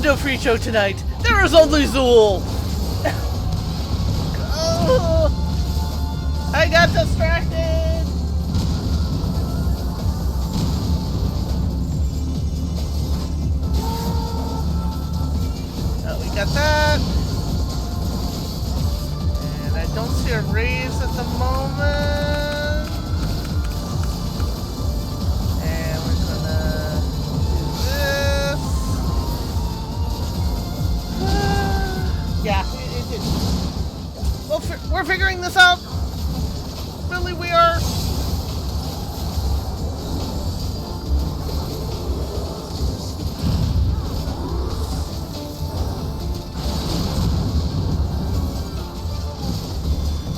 no free show tonight. There is only Zool. Oh, I got distracted. Oh, we got that. And I don't see a raise at the moment. And we're gonna do this. Yeah, it did. Well, we're figuring this out. Really, we are.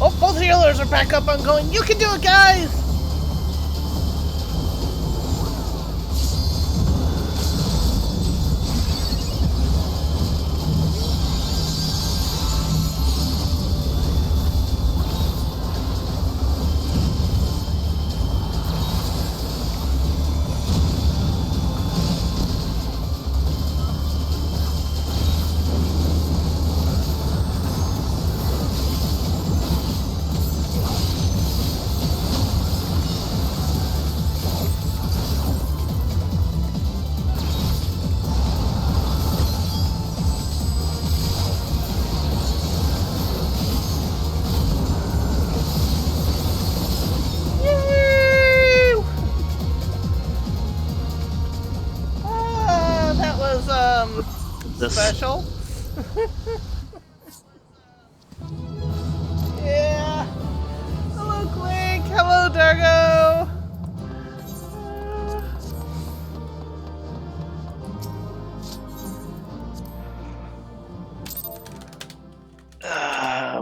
Oh, both healers are back up and going. You can do it, guys! Special. Yeah. Hello, Clink. Hello, Dargo.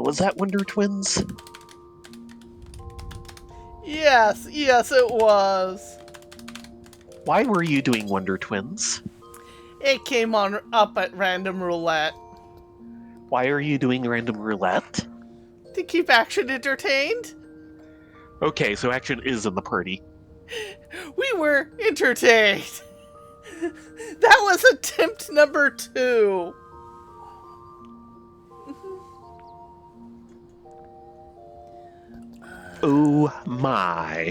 Was that Wonder Twins? Yes, it was. Why were you doing Wonder Twins? It came on up at random roulette. Why are you doing random roulette? To keep Action entertained. Okay, so Action is in the party. We were entertained. That was attempt number 2. Oh my.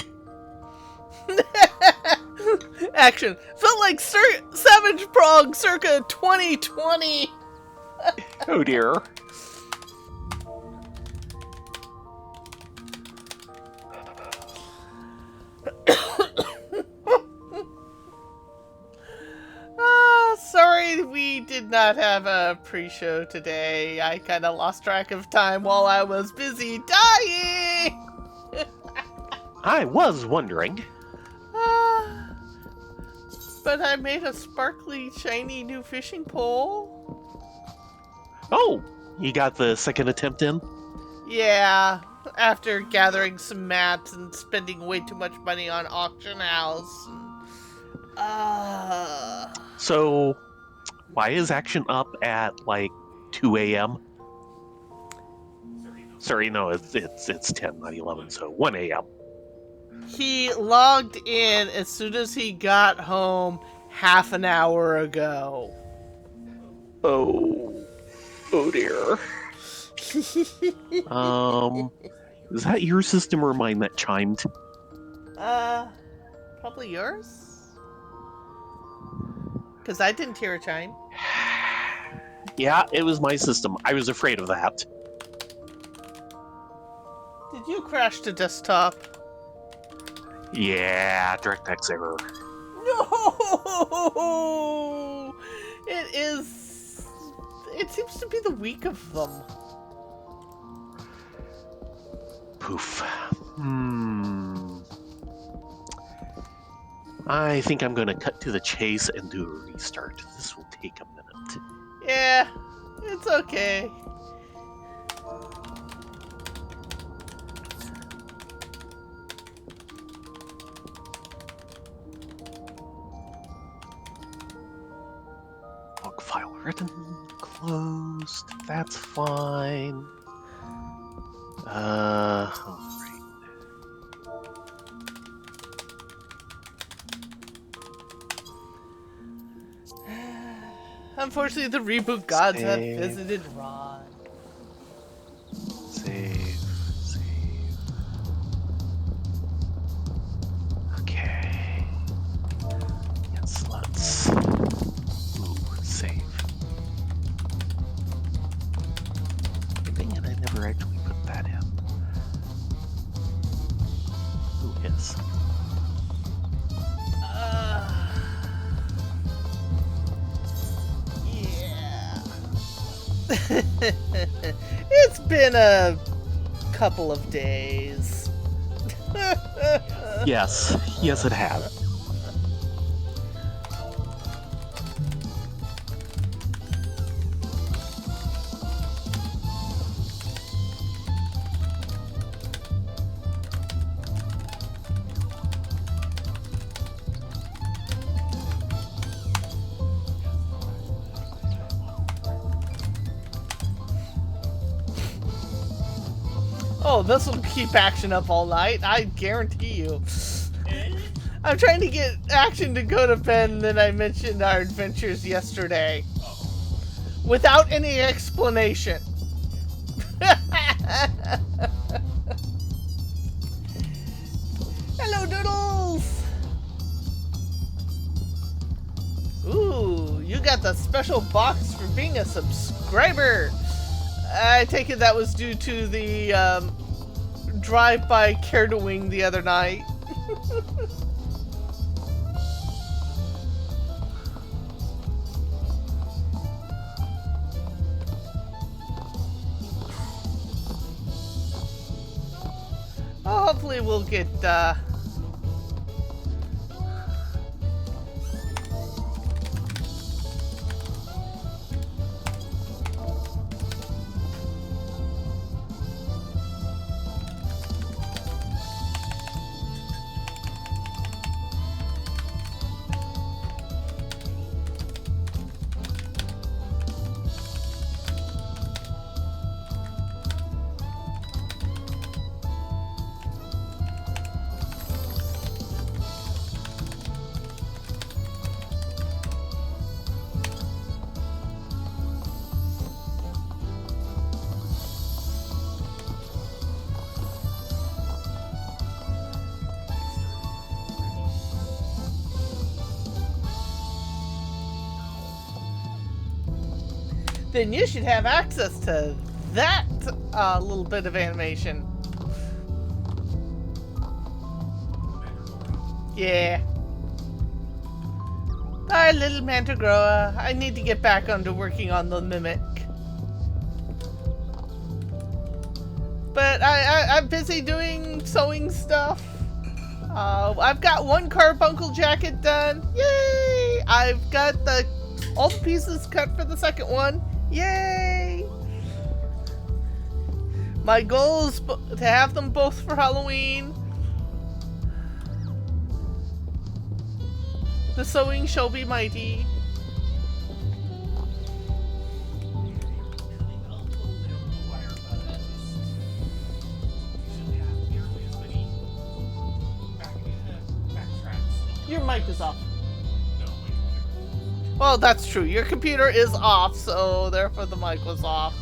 Action. Felt like Savage Prog circa 2020. Oh dear. Sorry we did not have a pre-show today. I kind of lost track of time while I was busy dying. I was wondering. But I made a sparkly, shiny new fishing pole. Oh, you got the second attempt in? Yeah, after gathering some mats and spending way too much money on auction house. So, why is Action up at like 2 a.m.? Sorry, no, it's 10, not 11, so 1 a.m. He logged in as soon as he got home half an hour ago. Oh dear. Is that your system or mine that chimed? Probably yours? Because I didn't hear a chime. Yeah, it was my system. I was afraid of that. Did you crash to desktop? Yeah, DirectX error. No! It seems to be the weak of them. Poof. I think I'm going to cut to the chase and do a restart. This will take a minute. Yeah, it's okay. Log file written, closed. That's fine. Alright. Unfortunately, the reboot gods have Save. visited Ron. Save. Save. Okay. Yes, let's. Ooh, save. Dang it, I never actually put that in. Ooh, yes. Yeah. It's been a couple of days. Yes, yes, it has. Oh, this will keep action up all night, I guarantee you. I'm trying to get action to go to bed, and then I mentioned our adventures yesterday. Without any explanation. Hello, Doodles! Ooh, you got the special box for being a subscriber. I take it that was due to the drive-by care to wing the other night. Well, hopefully we'll get then you should have access to that little bit of animation. Yeah. Our little mantigroa. I need to get back onto working on the mimic. But I'm busy doing sewing stuff. I've got one carbuncle jacket done. Yay! I've got all the pieces cut for the second one. Yay! My goal is to have them both for Halloween. The sewing shall be mighty. Your mic is off. Well, that's true. Your computer is off, so therefore the mic was off.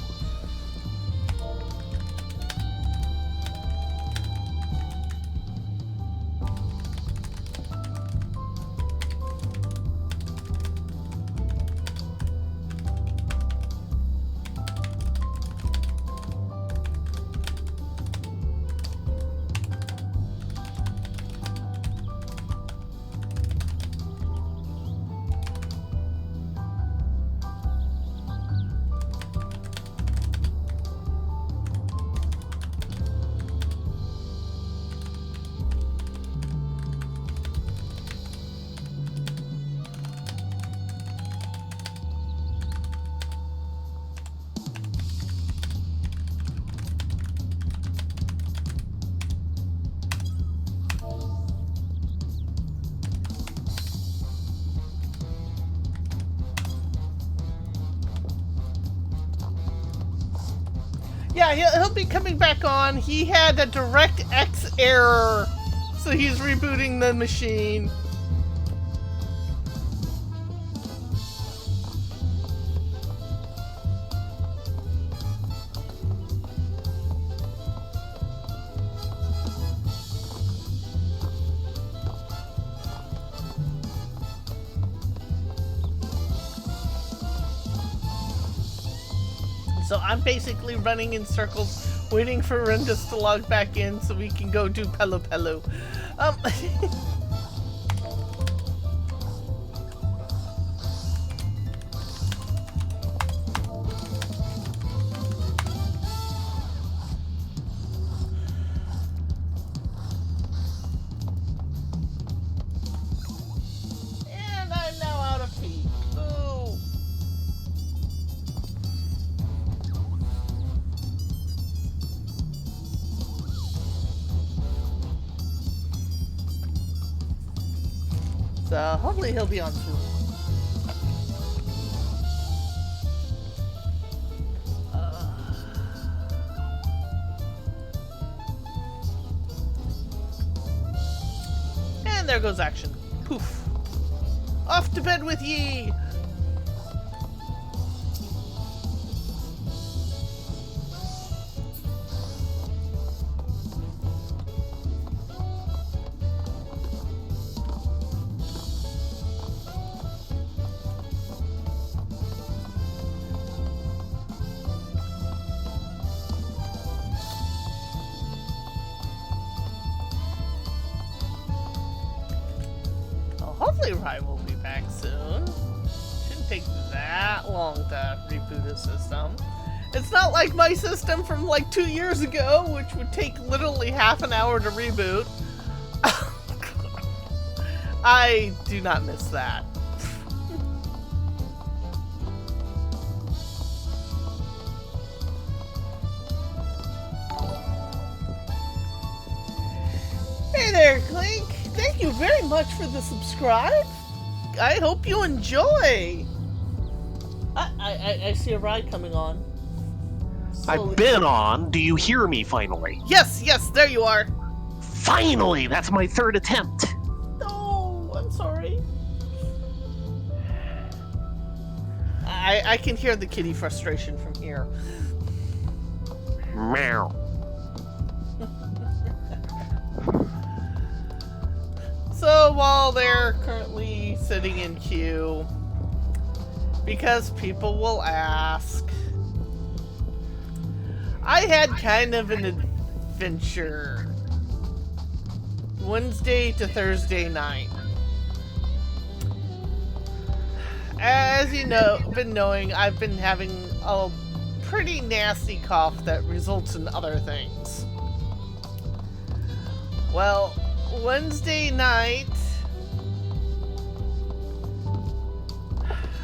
Yeah, he'll be coming back on. He had a DirectX error, so he's rebooting the machine. So I'm basically running in circles, waiting for Rendus to log back in so we can go do Pelupelu. And I'm now out of feet. Boo! So hopefully he'll be on soon. And there goes action. Poof. Off to bed with ye! Hopefully Rai will be back soon. Shouldn't take that long to reboot a system. It's not like my system from like 2 years ago, which would take literally half an hour to reboot. I do not miss that. Hey there, Clink! Thank you very much for the subscribe. I hope you enjoy. I see a ride coming on. I've been on. Do you hear me finally? Yes, there you are. Finally! That's my third attempt. Oh, I'm sorry. I can hear the kitty frustration from here. Meow. So while they're currently sitting in queue, because people will ask, I had kind of an adventure Wednesday to Thursday night. As you know, been knowing, I've been having a pretty nasty cough that results in other things. Well, Wednesday night,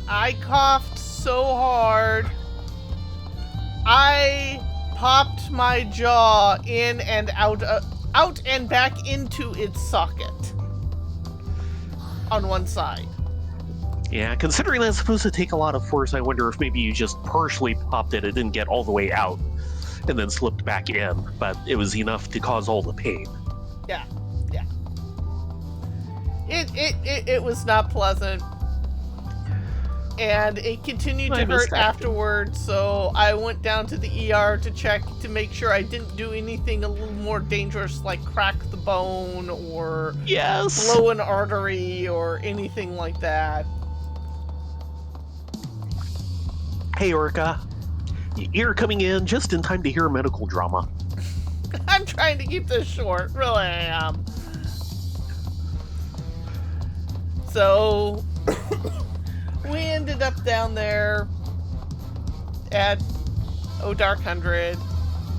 I coughed so hard, I popped my jaw in and out and back into its socket on one side. Yeah, considering that's supposed to take a lot of force, I wonder if maybe you just partially popped it. It didn't get all the way out and then slipped back in, but it was enough to cause all the pain. Yeah. It was not pleasant, and it continued to hurt afterwards, so I went down to the ER to check to make sure I didn't do anything a little more dangerous, like crack the bone or blow an artery or anything like that. Hey, Orca. You're coming in just in time to hear medical drama. I'm trying to keep this short, really I am. So, we ended up down there at Dark 100.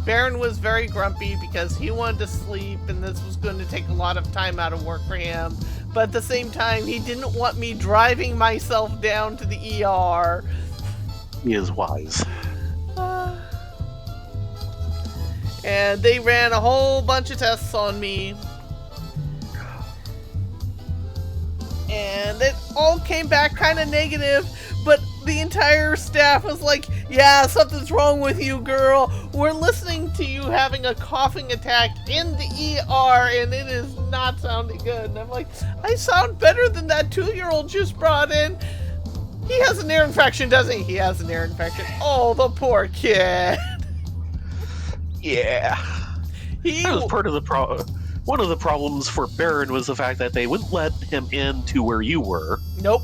Baron was very grumpy because he wanted to sleep and this was going to take a lot of time out of work for him. But at the same time, he didn't want me driving myself down to the ER. He is wise. And they ran a whole bunch of tests on me. And it all came back kind of negative, but the entire staff was like, yeah, something's wrong with you, girl. We're listening to you having a coughing attack in the ER, and it is not sounding good. And I'm like, I sound better than that 2-year-old just brought in. He has an ear infection, doesn't he? He has an ear infection. Oh, the poor kid. Yeah. That was part of the problem. One of the problems for Baron was the fact that they wouldn't let him in to where you were. Nope.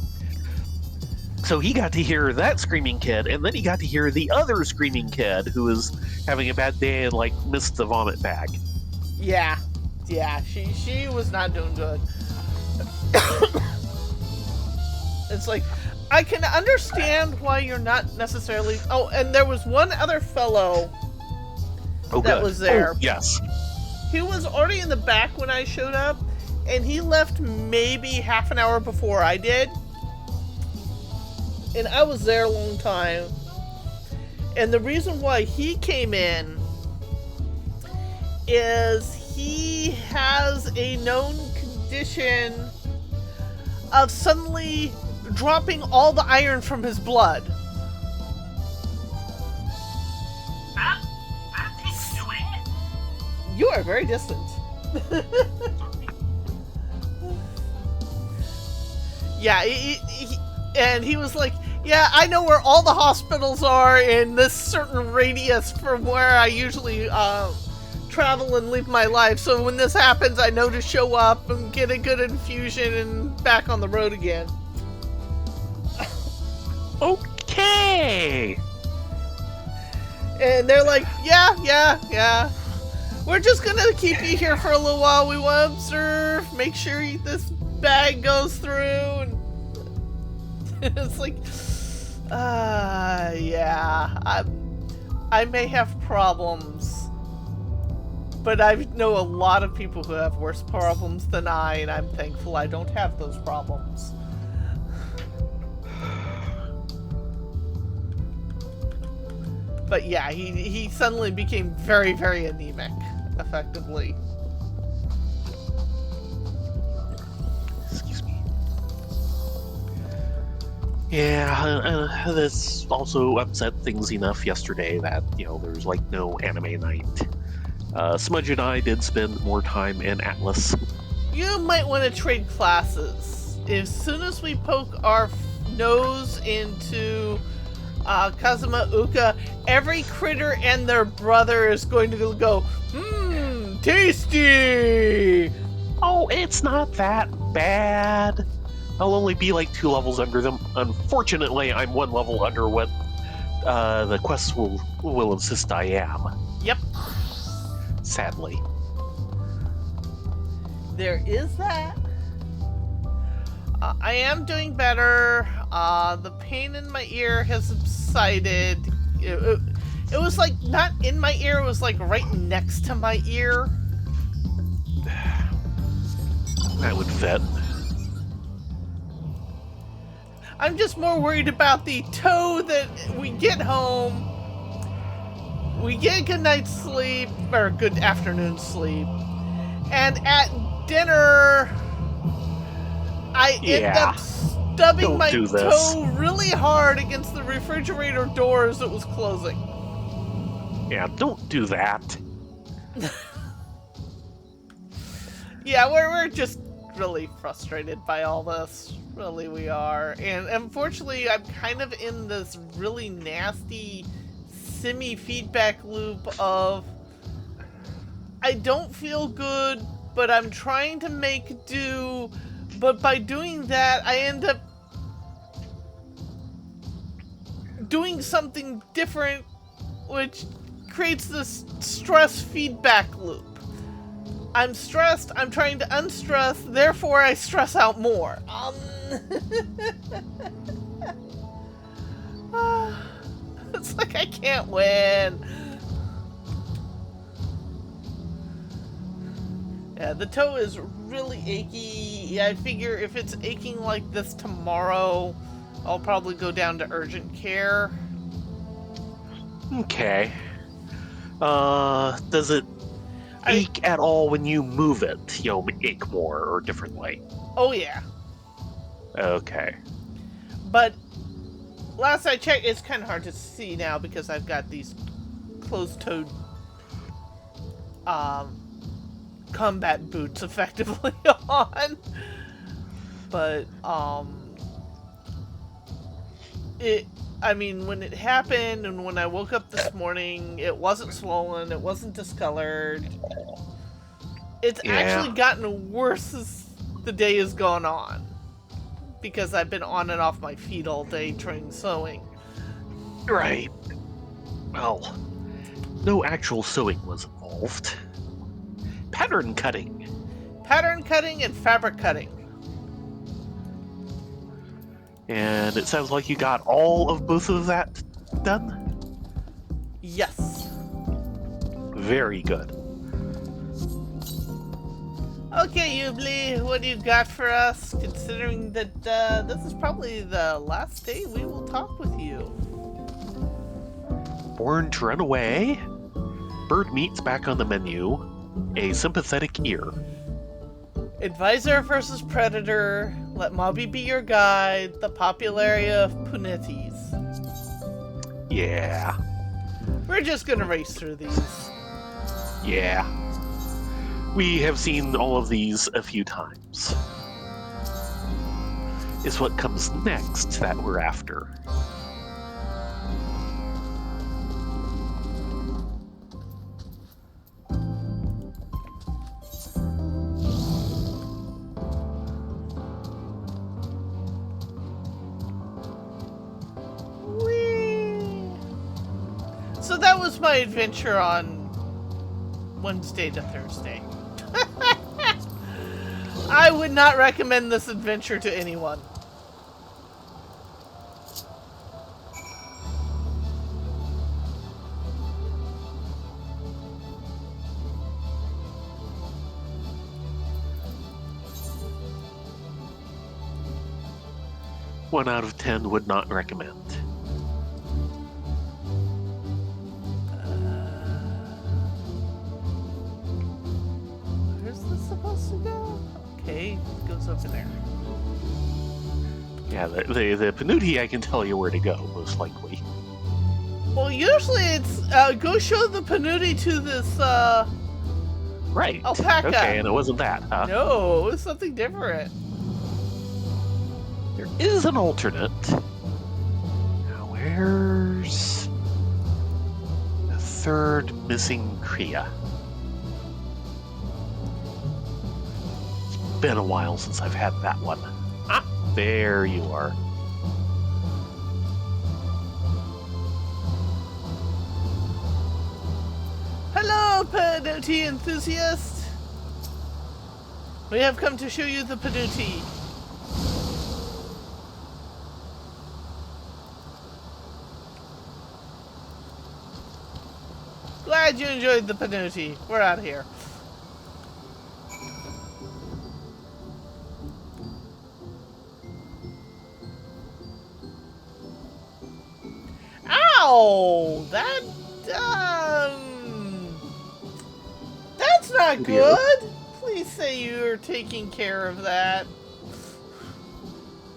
So he got to hear that screaming kid, and then he got to hear the other screaming kid who was having a bad day and like missed the vomit bag. Yeah, she was not doing good. It's like, I can understand why you're not necessarily. Oh, and there was one other fellow that was there. Oh, yes. He was already in the back when I showed up, and he left maybe half an hour before I did. And I was there a long time. And the reason why he came in is he has a known condition of suddenly dropping all the iron from his blood. What is doing? You are very distant. Yeah, and he was like, yeah, I know where all the hospitals are in this certain radius from where I usually travel and live my life. So when this happens, I know to show up and get a good infusion and back on the road again. Okay. And they're like, yeah. We're just gonna keep you here for a little while. We want to observe, make sure this bag goes through. And it's like, yeah, I may have problems, but I know a lot of people who have worse problems than I, and I'm thankful I don't have those problems. But yeah, he suddenly became very, very anemic, effectively. Excuse me. Yeah, this also upset things enough yesterday that, there's like no anime night. Smudge and I did spend more time in Atlas. You might want to trade classes. As soon as we poke our nose into Kazuma Uka, every critter and their brother is going to go, tasty! Oh, it's not that bad. I'll only be like 2 levels under them. Unfortunately, I'm 1 level under what the quests will insist I am. Yep. Sadly. There is that. I am doing better. The pain in my ear has subsided. It was like not in my ear, it was like right next to my ear. That would fit. I'm just more worried about the toe that we get home. We get a good night's sleep, or good afternoon sleep. And at dinner, I end up stubbing my toe really hard against the refrigerator door as it was closing. Yeah, don't do that. Yeah, we're just really frustrated by all this. Really, we are. And unfortunately, I'm kind of in this really nasty semi-feedback loop of I don't feel good, but I'm trying to make do. But by doing that, I end up doing something different, which creates this stress feedback loop. I'm stressed, I'm trying to unstress, therefore I stress out more. It's like I can't win. Yeah, the toe is really achy. I figure if it's aching like this tomorrow, I'll probably go down to urgent care. Okay. Does it ache at all when you move it? Ache more or differently? Oh yeah. Okay. But last I checked, it's kind of hard to see now because I've got these closed-toed combat boots effectively on. But when it happened and when I woke up this morning, it wasn't swollen, it wasn't discolored. It's actually gotten worse as the day has gone on. because I've been on and off my feet all day trying sewing. Right. Well, no actual sewing was involved. Pattern cutting. Pattern cutting and fabric cutting. And it sounds like you got all of both of that done? Yes. Very good. Okay, Ubli, what do you got for us, considering that this is probably the last day we will talk with you? Born to run away. Bird meat's back on the menu. A sympathetic ear. Advisor versus Predator, Let Mobby Be Your Guide, The Popularity of Punities. Yeah. We're just gonna race through these. Yeah. We have seen all of these a few times. It's what comes next that we're after. Whee! So that was my adventure on Wednesday to Thursday. I would not recommend this adventure to anyone. One out of 10 would not recommend. Where's this supposed to go? Okay, it goes over there. Yeah, the Panuti, I can tell you where to go, most likely. Well, usually it's go show the Panuti to this Right. alpaca. Okay, and it wasn't that, huh? No, it was something different. There is an alternate. Now, where's the third missing Kriya? It's been a while since I've had that one. Ah, there you are. Hello, Panuti enthusiast. We have come to show you the Panuti. Glad you enjoyed the Panuti. We're out of here. Ow! That's not good. Please say you're taking care of that.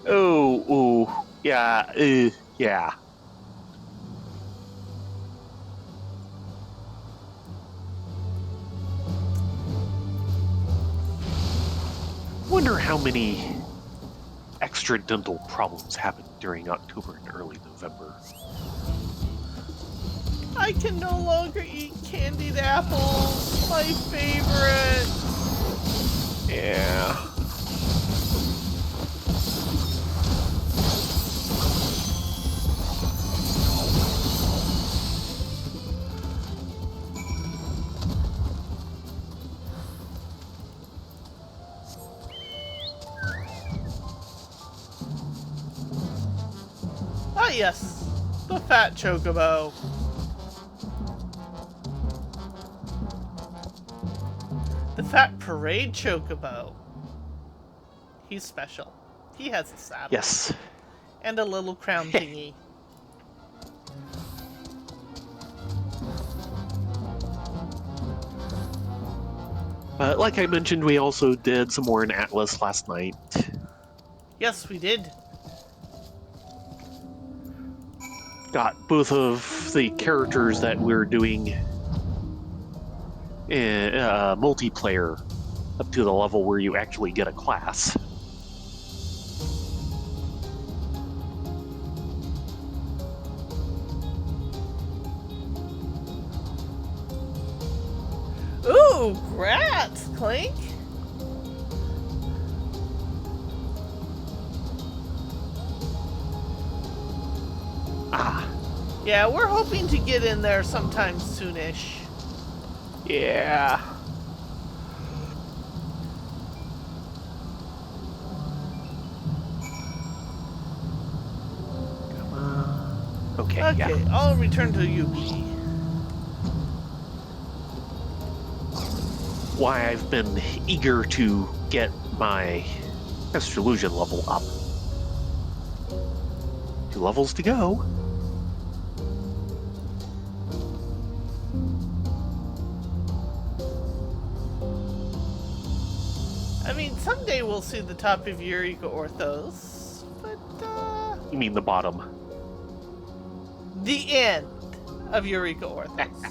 Oh, yeah, yeah. Wonder how many extra dental problems happened during October and early November. I can no longer eat candied apples. My favorite. Yeah. Ah, yes. The fat chocobo. The fat parade chocobo. He's special. He has a saddle. Yes. And a little crown thingy. Like I mentioned, we also did some more in Atlas last night. Yes, we did. Got both of the characters that we're doing in multiplayer up to the level where you actually get a class. Ooh, grats, Clink. Ah, Yeah, we're hoping to get in there sometime soonish. yeah. Come on. Okay, Okay, yeah. I'll return to Yubi. Why I've been eager to get my astrolusion level up. 2 levels to go. I mean, someday we'll see the top of Eureka Orthos, but, You mean the bottom? the end of Eureka Orthos.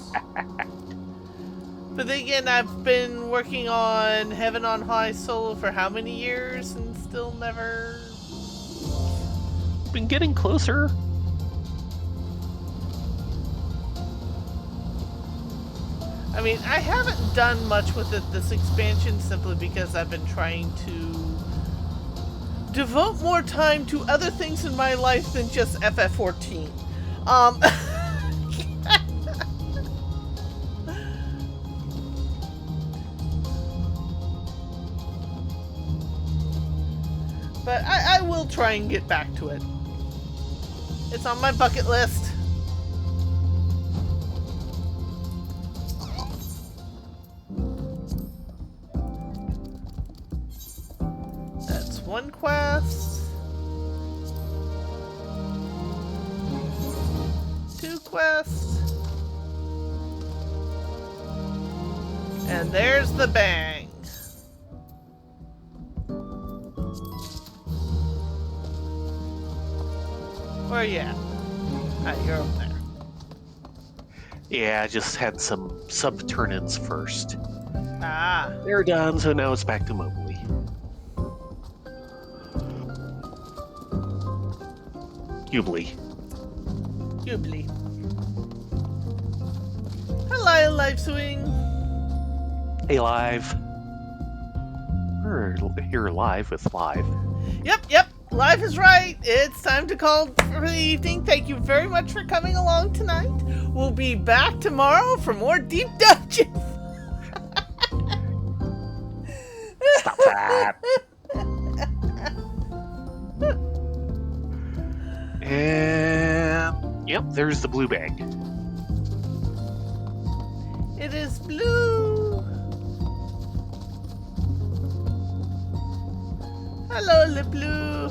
But then again, I've been working on Heaven on High solo for how many years and still never... Been getting closer. I mean, I haven't done much with this expansion simply because I've been trying to devote more time to other things in my life than just FF14. But I will try and get back to it. It's on my bucket list. That's one quest. 2 quests. And there's the bang. Where are you at? Ah, you're over there. Yeah, I just had some sub turn-ins first. Ah. They're done, so now it's back to Mobley. Hubly. Goobly. Hello, Live Swing. Hey, Live. We're here live with Live. Yep. Live is right. It's time to call for the evening. Thank you very much for coming along tonight. We'll be back tomorrow for more Deep Dungeons. Stop that. And yep, there's the blue bag. It is blue. Hello, Le Blue.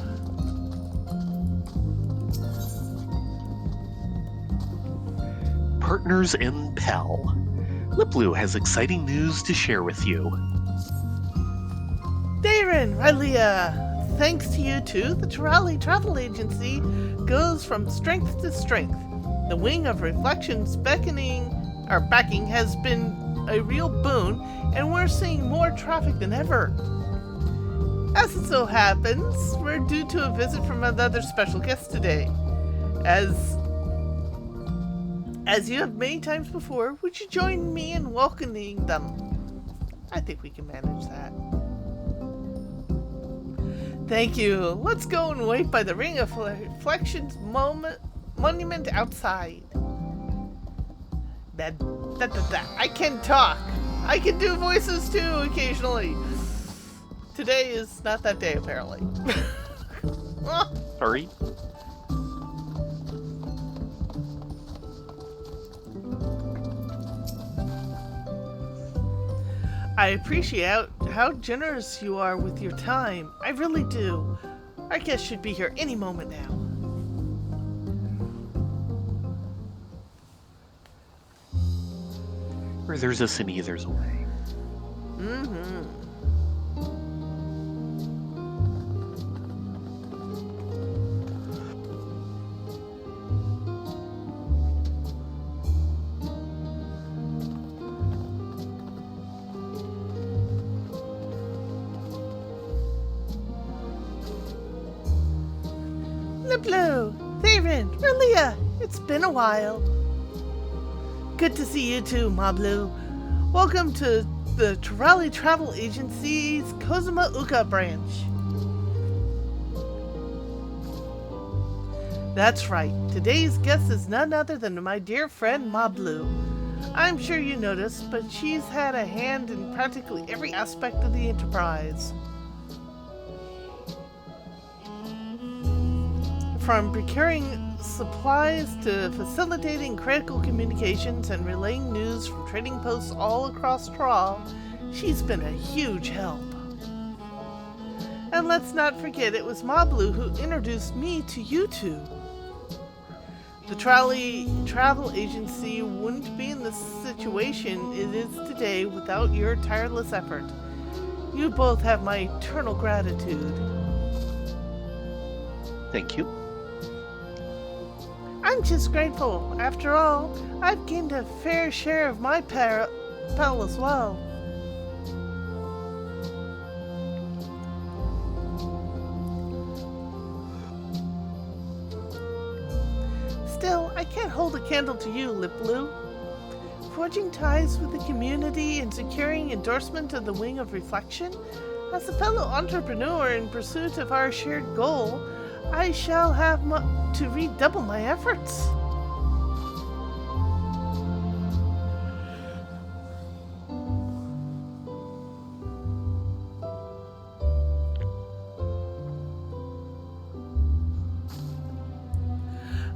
Partners in Pell. Liplu has exciting news to share with you. Darren, Rylia, thanks to you two, the Terali Travel Agency goes from strength to strength. The wing of Reflection's backing has been a real boon, and we're seeing more traffic than ever. As it so happens, we're due to a visit from another special guest today. As you have many times before, would you join me in welcoming them? I think we can manage that. Thank you. Let's go and wait by the Ring of Reflections monument outside. I can talk. I can do voices too occasionally. Today is not that day, apparently. Sorry. I appreciate how generous you are with your time. I really do. Our guest should be here any moment now. Where there's a city, there's a way. Mm-hmm. Liplu, Theron, Relia, it's been a while. Good to see you too, Mablu. Welcome to the Terali Travel Agency's Kozuma Uka branch. That's right. Today's guest is none other than my dear friend Mablu. I'm sure you noticed, but she's had a hand in practically every aspect of the enterprise. From procuring supplies to facilitating critical communications and relaying news from trading posts all across Tral, she's been a huge help. And let's not forget it was Mablu who introduced me to you two. The Trolley Travel Agency wouldn't be in the situation it is today without your tireless effort. You both have my eternal gratitude. Thank you. I'm just grateful. After all, I've gained a fair share of my pell as well. Still, I can't hold a candle to you, Liplu. Forging ties with the community and securing endorsement of the Wing of Reflection, as a fellow entrepreneur in pursuit of our shared goal, I shall have to redouble my efforts.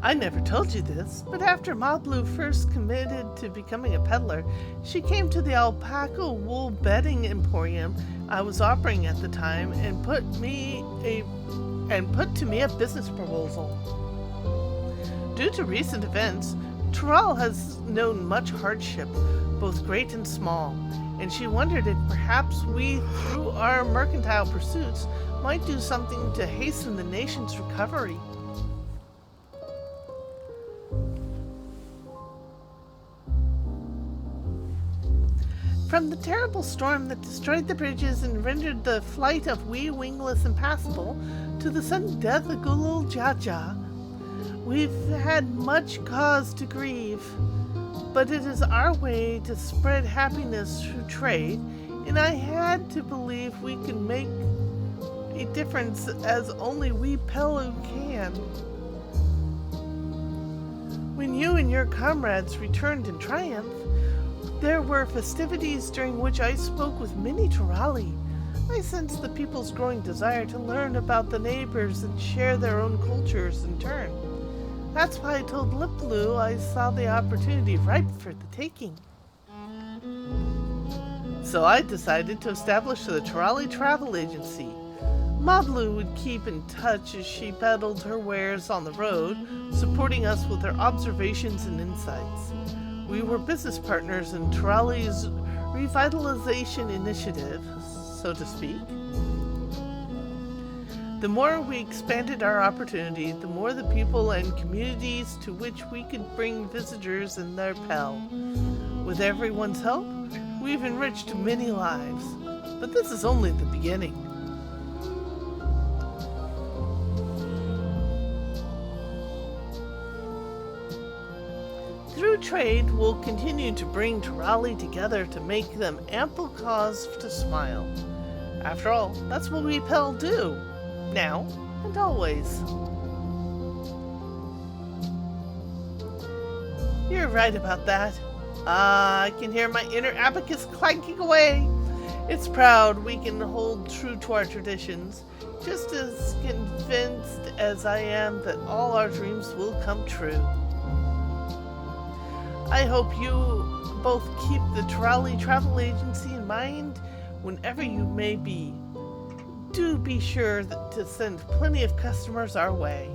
I never told you this, but after Mablu first committed to becoming a peddler, she came to the alpaca wool bedding emporium I was operating at the time and put to me a business proposal. Due to recent events, Tral has known much hardship, both great and small, and she wondered if perhaps we, through our mercantile pursuits, might do something to hasten the nation's recovery. From the terrible storm that destroyed the bridges and rendered the flight of we wingless impassable, to the sudden death of Gulul Jaja, we've had much cause to grieve. But it is our way to spread happiness through trade, and I had to believe we could make a difference as only we Pelu can. When you and your comrades returned in triumph, there were festivities during which I spoke with many Turali. I sensed the people's growing desire to learn about the neighbors and share their own cultures in turn. That's why I told Liplu I saw the opportunity ripe for the taking. So I decided to establish the Turali Travel Agency. Mablu would keep in touch as she peddled her wares on the road, supporting us with her observations and insights. We were business partners in Turali's revitalization initiative, so to speak. The more we expanded our opportunity, the more the people and communities to which we could bring visitors in their Pel. With everyone's help, we've enriched many lives, but this is only the beginning. Through trade, we'll continue to bring Turali together to make them ample cause to smile. After all, that's what we Pel do, now and always. You're right about that. I can hear my inner abacus clanking away. It's proud we can hold true to our traditions, just as convinced as I am that all our dreams will come true. I hope you both keep the Turali Travel Agency in mind whenever you may be. Do be sure to send plenty of customers our way.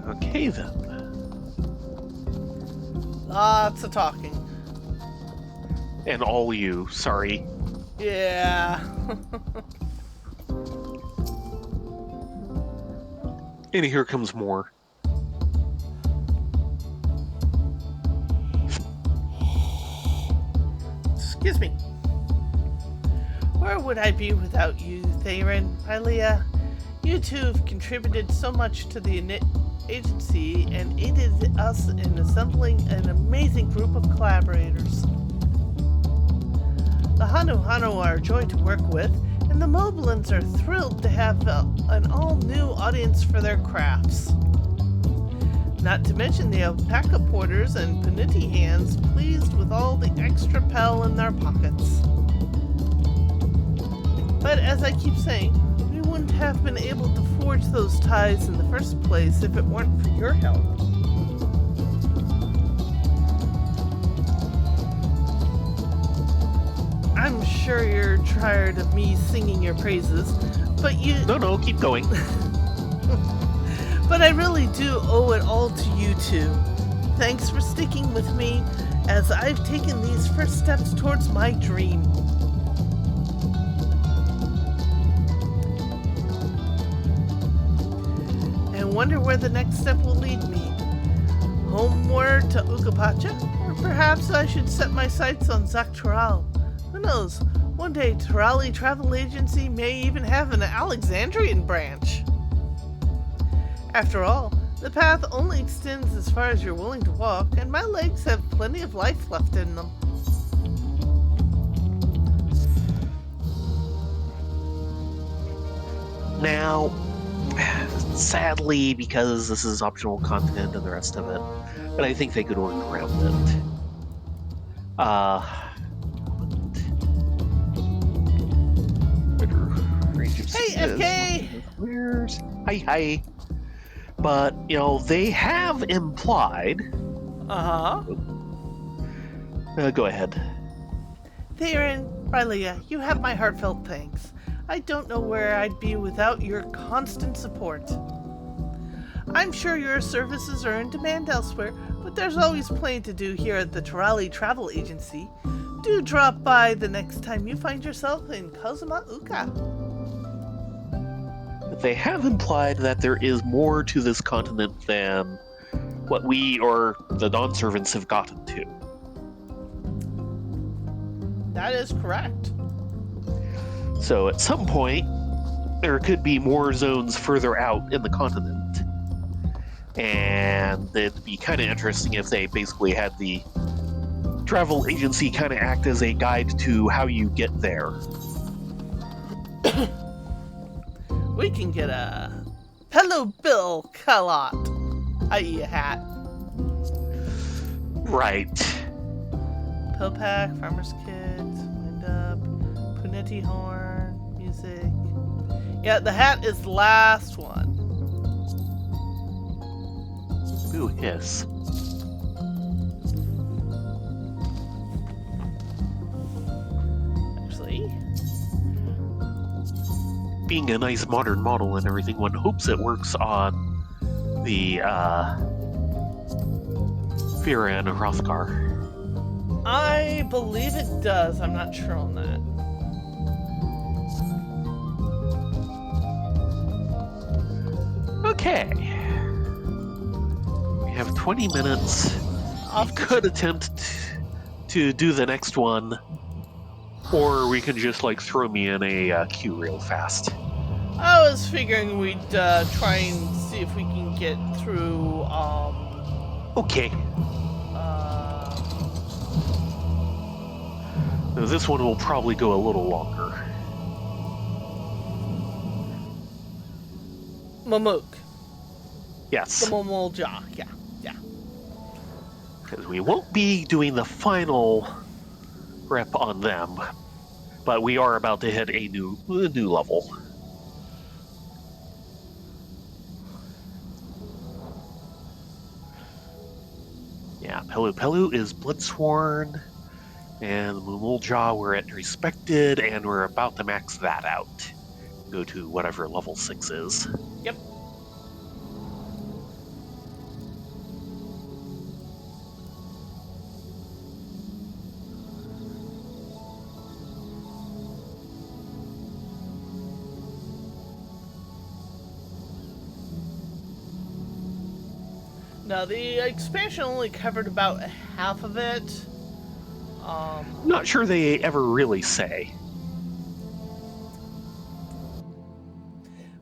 Okay then. Lots of talking. And all you, sorry. Yeah. And here comes more. Excuse me. Where would I be without you, Theron, Rylea? You two have contributed so much to the agency and aided us in assembling an amazing group of collaborators. The Hanu Hanu are a joy to work with, and the Moblins are thrilled to have an all-new audience for their crafts. Not to mention the alpaca porters and paniti hands pleased with all the extra pel in their pockets. But as I keep saying, we wouldn't have been able to forge those ties in the first place if it weren't for your help. I'm sure you're tired of me singing your praises, but No, keep going. But I really do owe it all to you two. Thanks for sticking with me as I've taken these first steps towards my dream. I wonder where the next step will lead me. Homeward to Ukapacha? Or perhaps I should set my sights on Zaktural. Who knows? One day Terali Travel Agency may even have an Alexandrian branch. After all, the path only extends as far as you're willing to walk, and my legs have plenty of life left in them. Now, sadly, because this is optional content and the rest of it, but I think they could work around it. Hey, FK! Where's hi. But, they have implied... Uh-huh. Go ahead. Theron, Rylea, you have my heartfelt thanks. I don't know where I'd be without your constant support. I'm sure your services are in demand elsewhere, but there's always plenty to do here at the Terali Travel Agency. Do drop by the next time you find yourself in Kazuma Uka. They have implied that there is more to this continent than what we or the non-servants have gotten to. That is correct. So at some point, there could be more zones further out in the continent. And it'd be kind of interesting if they basically had the travel agency kind of act as a guide to how you get there. We can get a Pelupelu Kalot, i.e. a hat. Right. Pill pack, farmer's kit, wind up, puneti horn, music. Yeah, the hat is the last one. Ooh, hiss. Actually, Being a nice modern model and everything, one hopes it works on the Fira and Hrothgar. I believe it does. I'm not sure on that. Okay. We have 20 minutes. We could attempt to do the next one, or we can just throw me in a queue real fast. I was figuring we'd try and see if we can get through, Okay. This one will probably go a little longer. Mamook. Yes. The Momolja, yeah. Because we won't be doing the final rep on them, but we are about to hit a new level. Yeah, Pelupelu is Bloodsworn, and Mumulja we're at Respected, and we're about to max that out. Go to whatever level 6 is. Yep. Now, the expansion only covered about half of it. Not sure they ever really say.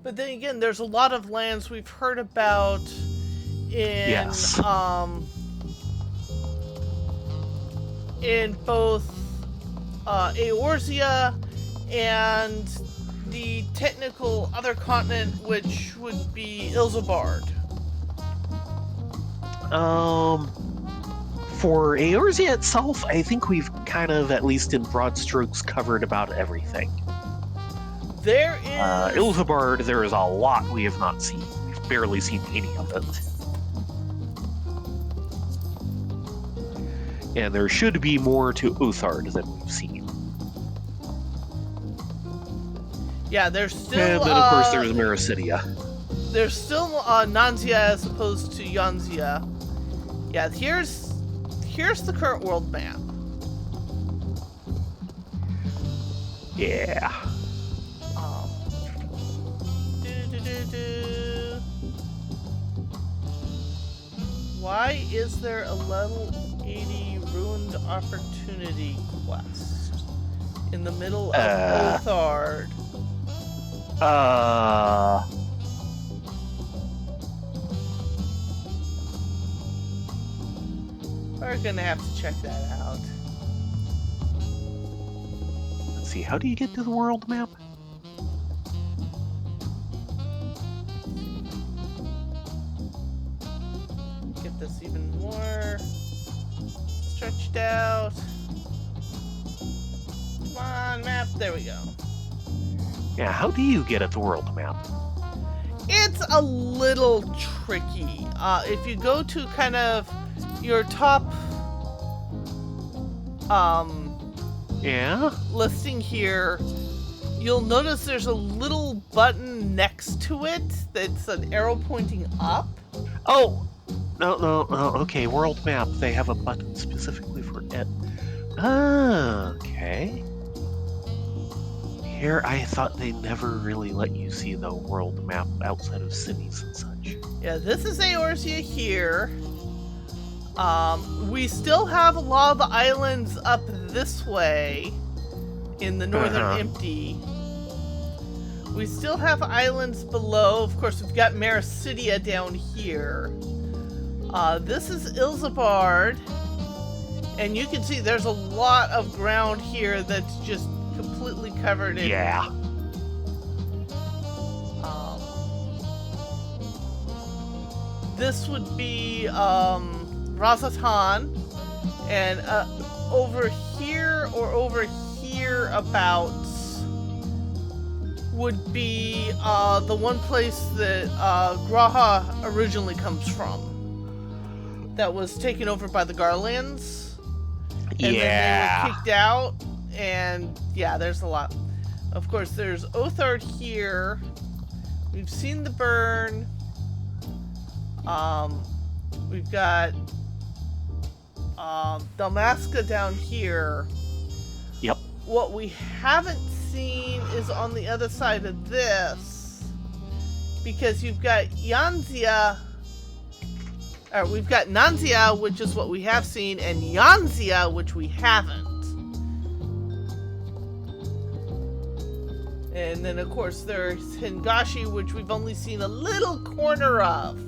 But then again, there's a lot of lands we've heard about in Yes. in both Eorzea and the technical other continent, which would be Ilzabard. For Eorzea itself, I think we've kind of, at least in broad strokes, covered about everything. There is Ilzabard, there is a lot we have not seen. We've barely seen any of it. And there should be more to Uthard than we've seen. Yeah, there's still And then, of course, there's Mericidia. There's still Nanzia as opposed to Yanzia. Yeah, here's the current world map. Yeah. Why is there a level 80 ruined opportunity quest in the middle of Uthard? We're gonna have to check that out. Let's see, how do you get to the world map? Get this even more stretched out. Come on, map. There we go. Yeah, how do you get at the world map? It's a little tricky. If you go to kind of your top Yeah? listing here, you'll notice there's a little button next to it that's an arrow pointing up. Oh! No, okay, world map. They have a button specifically for it. Okay. Here, I thought they never really let you see the world map outside of cities and such. Yeah, this is Eorzea here. We still have a lot of the islands up this way in the northern empty. We still have islands below. Of course, we've got Mericidia down here. This is Ilzabard. And you can see there's a lot of ground here that's just completely covered in... Yeah. This would be Razatan, and over here or over here abouts would be the one place that Graha originally comes from. That was taken over by the Garlands. And then they were kicked out, and yeah, there's a lot. Of course, there's Uthard here. We've seen the burn. We've got Dalmasca down here. Yep. What we haven't seen is on the other side of this, because you've got Yanzia. Or we've got Nanzia, which is what we have seen, and Yanzia, which we haven't. And then, of course, there's Hingashi, which we've only seen a little corner of.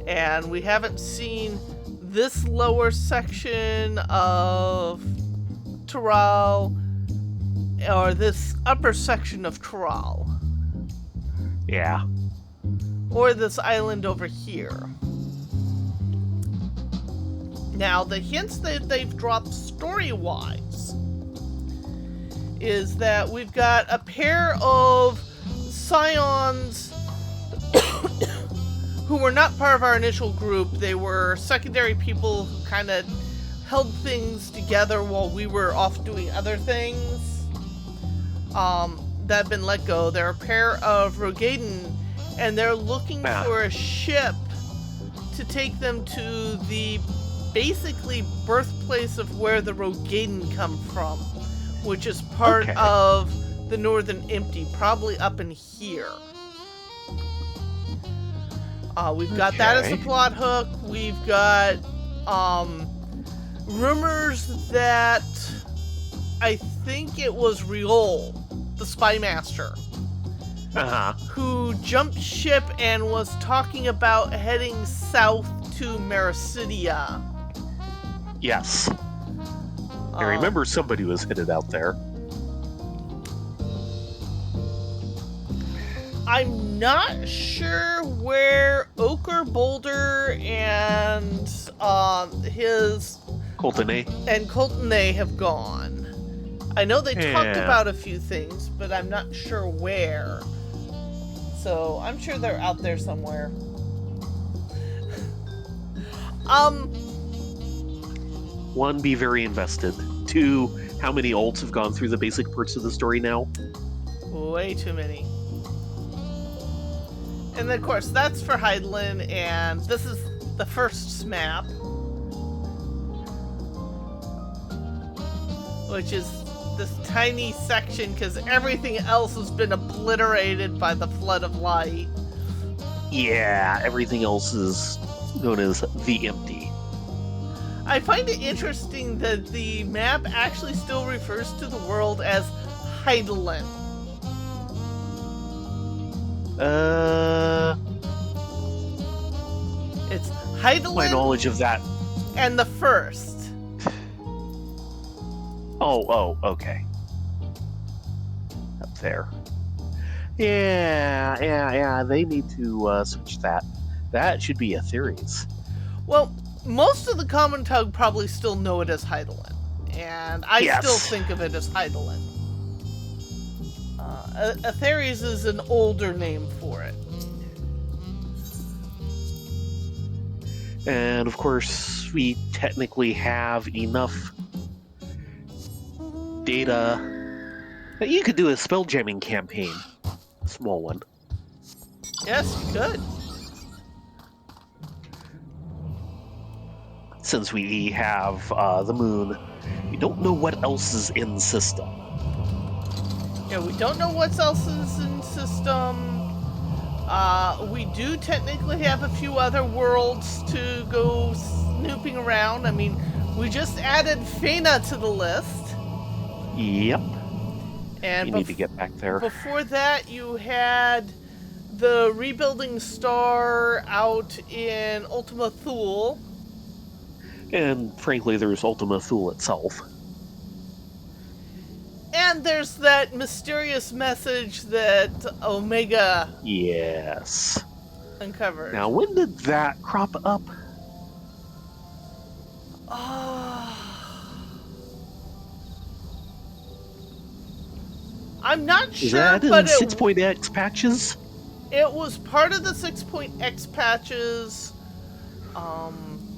And we haven't seen this lower section of Taral, or this upper section of Taral. Yeah. Or this island over here. Now, the hints that they've dropped story-wise is that we've got a pair of scions who were not part of our initial group. They were secondary people who kind of held things together while we were off doing other things that have been let go. They're a pair of Rogaden, and they're looking for a ship to take them to the basically birthplace of where the Rogaden come from, which is part of the Northern Empty, probably up in here. We've got that as a plot hook. We've got rumors that I think it was Riol, the spy master, who jumped ship and was talking about heading south to Mericidia. Yes. I remember somebody was headed out there. I'm not sure where Ochre Boulder and his Coltonay have gone. I know they talked about a few things, but I'm not sure where. So I'm sure they're out there somewhere. One, be very invested. Two, how many ults have gone through the basic parts of the story now? Way too many. And then, of course, that's for Heidelin, and this is the first map, which is this tiny section because everything else has been obliterated by the flood of light. Yeah, everything else is known as the Empty. I find it interesting that the map actually still refers to the world as Heidelin. It's Heidelin. My knowledge of that. And the first. Oh, okay. Up there. Yeah, they need to switch that. That should be a Theories. Well, most of the common tug probably still know it as Heidelin, and I still think of it as Heidelin. Atheres is an older name for it. And of course, we technically have enough data that you could do a spell jamming campaign. A small one. Yes, you could. Since we have the moon, we don't know what else is in system. Yeah, we don't know what else is in system. We do technically have a few other worlds to go snooping around. I mean, we just added Fena to the list. Yep. And you need to get back there. Before that, you had the Rebuilding Star out in Ultima Thule. And frankly, there's Ultima Thule itself. And there's that mysterious message that Omega uncovered. Now, when did that crop up? I'm not sure, is that in but 6.x patches? It was part of the 6.x patches.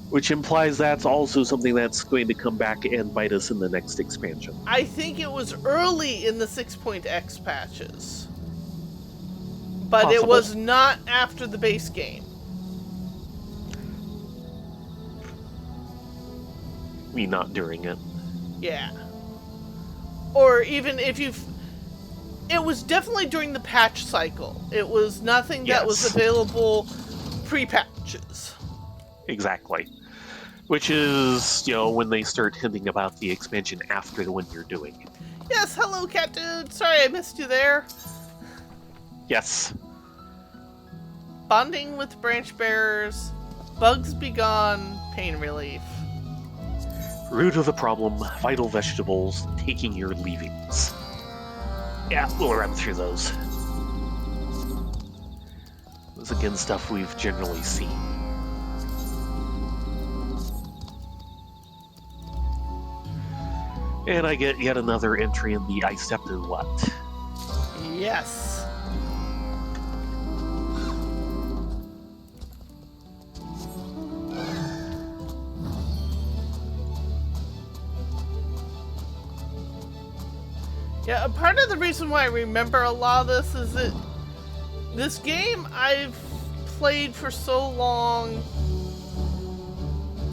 Which implies that's also something that's going to come back and bite us in the next expansion. I think it was early in the 6.x patches. But Possible. It was not after the base game. I mean, not during it. Yeah. Or even if you've... It was definitely during the patch cycle. It was nothing that was available pre-patches. Exactly. Which is, when they start hinting about the expansion after the one you're doing. Yes, hello, cat dude. Sorry I missed you there. Yes. Bonding with branch bearers. Bugs be gone. Pain relief. Root of the problem. Vital vegetables. Taking your leavings. Yeah, we'll run through those. Those, again, stuff we've generally seen. And I get yet another entry in the I Stepped in What? Yes. Yeah, a part of the reason why I remember a lot of this is that this game I've played for so long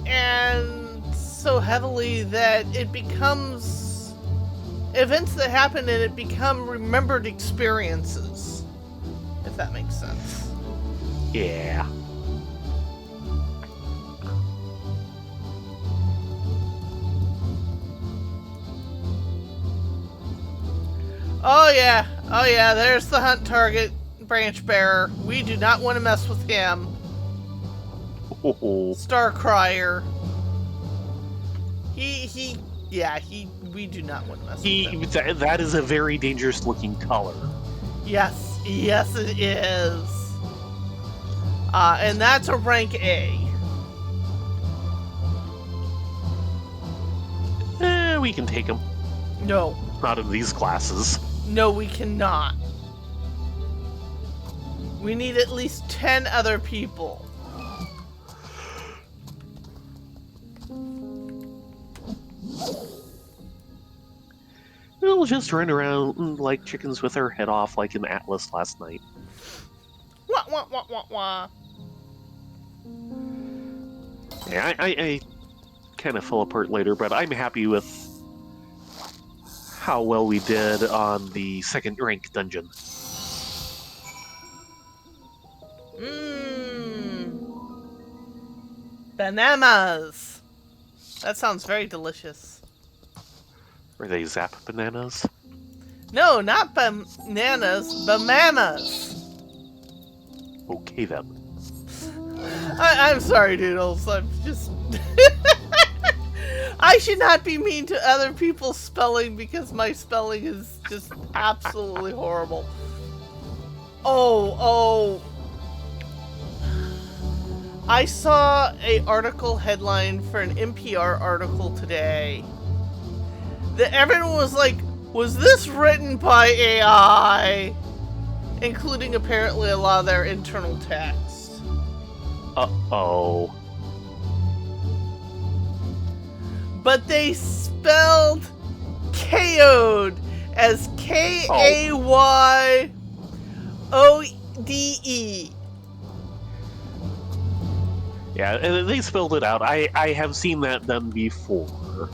and so heavily that it becomes events that happen and it become remembered experiences, if that makes sense. Yeah. Oh yeah, there's the hunt target branch bearer. We do not want to mess with him. Oh, Star Crier. We do not want to mess with him. that is a very dangerous looking color. Yes it is. And that's a rank A. We can take him. No. Not in these classes. No, we cannot. We need at least 10 other people. We'll just run around like chickens with our head off like in Atlas last night. Wah, wah, wah, wah, wah. Yeah, I kind of fell apart later, but I'm happy with how well we did on the second rank dungeon. Bananas. That sounds very delicious. Were they zap bananas? No, not bananas, bananas. Okay then. I'm sorry, Doodles. I'm just... I should not be mean to other people's spelling because my spelling is just absolutely horrible. Oh. I saw an article headline for an NPR article today that everyone was like, was this written by AI? Including apparently a lot of their internal text. Uh-oh. But they spelled KO'd as KAYODE. Yeah, they spelled it out. I have seen that done before.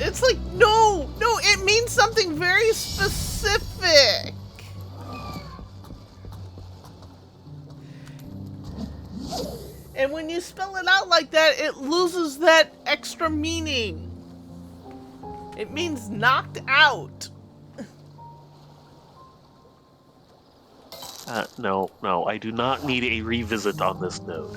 It's like, no, it means something very specific. And when you spell it out like that, it loses that extra meaning. It means knocked out. No, I do not need a revisit on this node.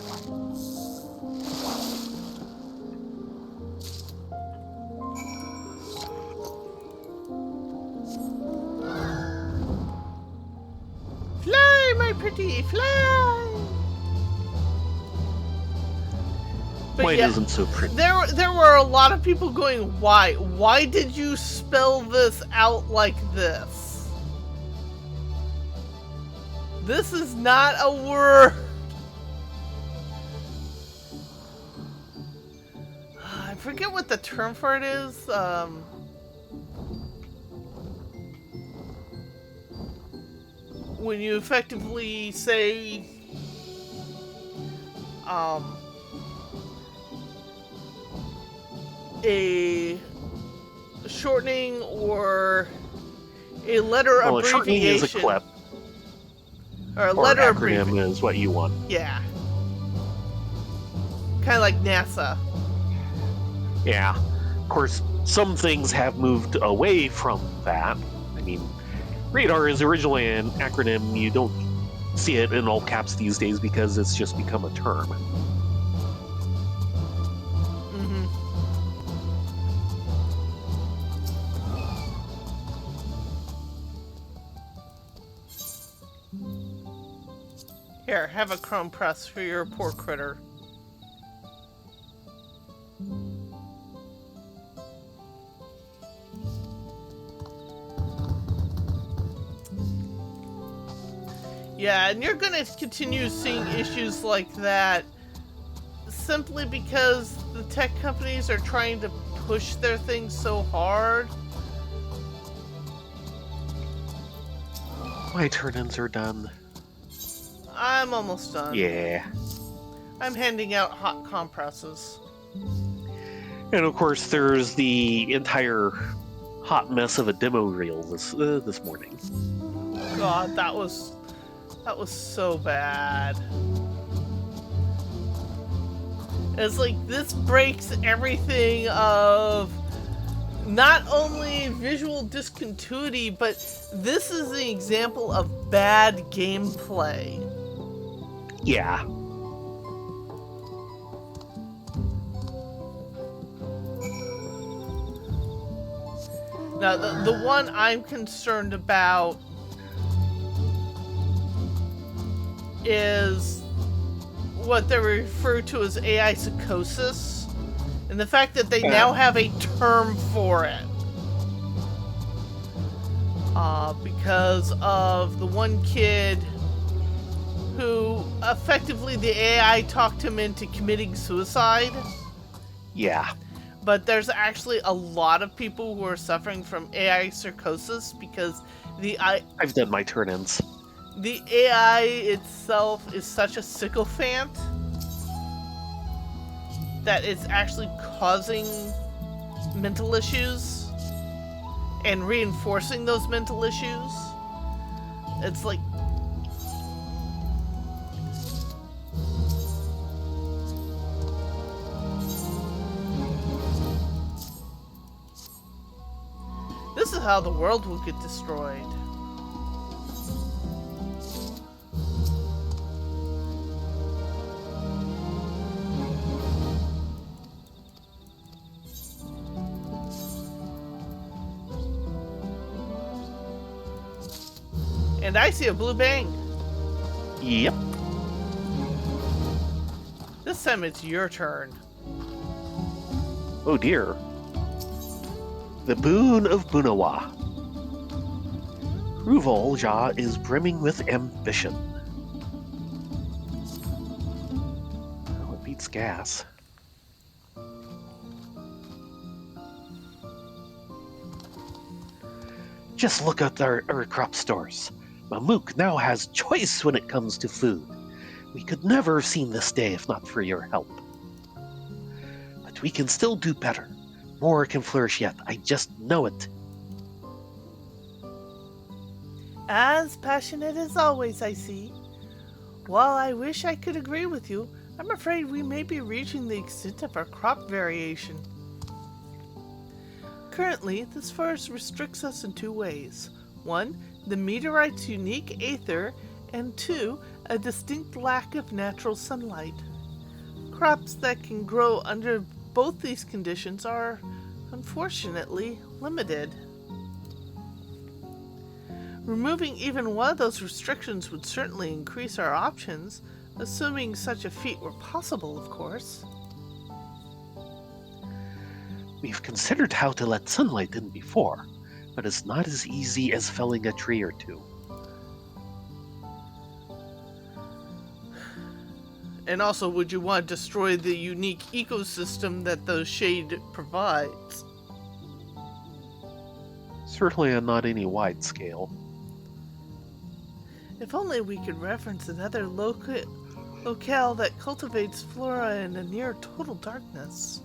Fly, my pretty, fly. But Mine isn't so pretty. There were a lot of people going, why? Why did you spell this out like this? This is not a word. I forget what the term for it is. When you effectively say, a shortening or a letter abbreviation. A shortening is a clip. Or a Or letter an acronym is what you want. Yeah. Kind of like NASA. Yeah. Of course, some things have moved away from that. I mean, radar is originally an acronym. You don't see it in all caps these days because it's just become a term. Here, have a chrome press for your poor critter. Yeah, and you're gonna continue seeing issues like that simply because the tech companies are trying to push their things so hard. My turn-ins are done. I'm almost done. Yeah. I'm handing out hot compresses. And of course, there's the entire hot mess of a demo reel this morning. God, that was so bad. It's like this breaks everything of not only visual discontinuity, but this is an example of bad gameplay. Yeah. Now, the one I'm concerned about is what they refer to as AI psychosis, and the fact that they now have a term for it. Because of the one kid who effectively the AI talked him into committing suicide. Yeah. But there's actually a lot of people who are suffering from AI psychosis because I've done my turn-ins. The AI itself is such a sycophant that it's actually causing mental issues and reinforcing those mental issues. It's like... This is how the world will get destroyed. And I see a blue bang. Yep. This time it's your turn. Oh dear. The Boon of Bunawa. Ruvolja is brimming with ambition. Well, it beats gas. Just look at our crop stores. Mamook now has choice when it comes to food. We could never have seen this day if not for your help. But we can still do better. More can flourish yet. I just know it. As passionate as always, I see. While I wish I could agree with you, I'm afraid we may be reaching the extent of our crop variation. Currently, this forest restricts us in two ways. One, the meteorite's unique aether, and two, a distinct lack of natural sunlight. Crops that can grow under both these conditions are, unfortunately, limited. Removing even one of those restrictions would certainly increase our options, assuming such a feat were possible, of course. We've considered how to let sunlight in before, but it's not as easy as felling a tree or two. And also, would you want to destroy the unique ecosystem that the shade provides? Certainly on not any wide scale. If only we could reference another locale that cultivates flora in a near total darkness.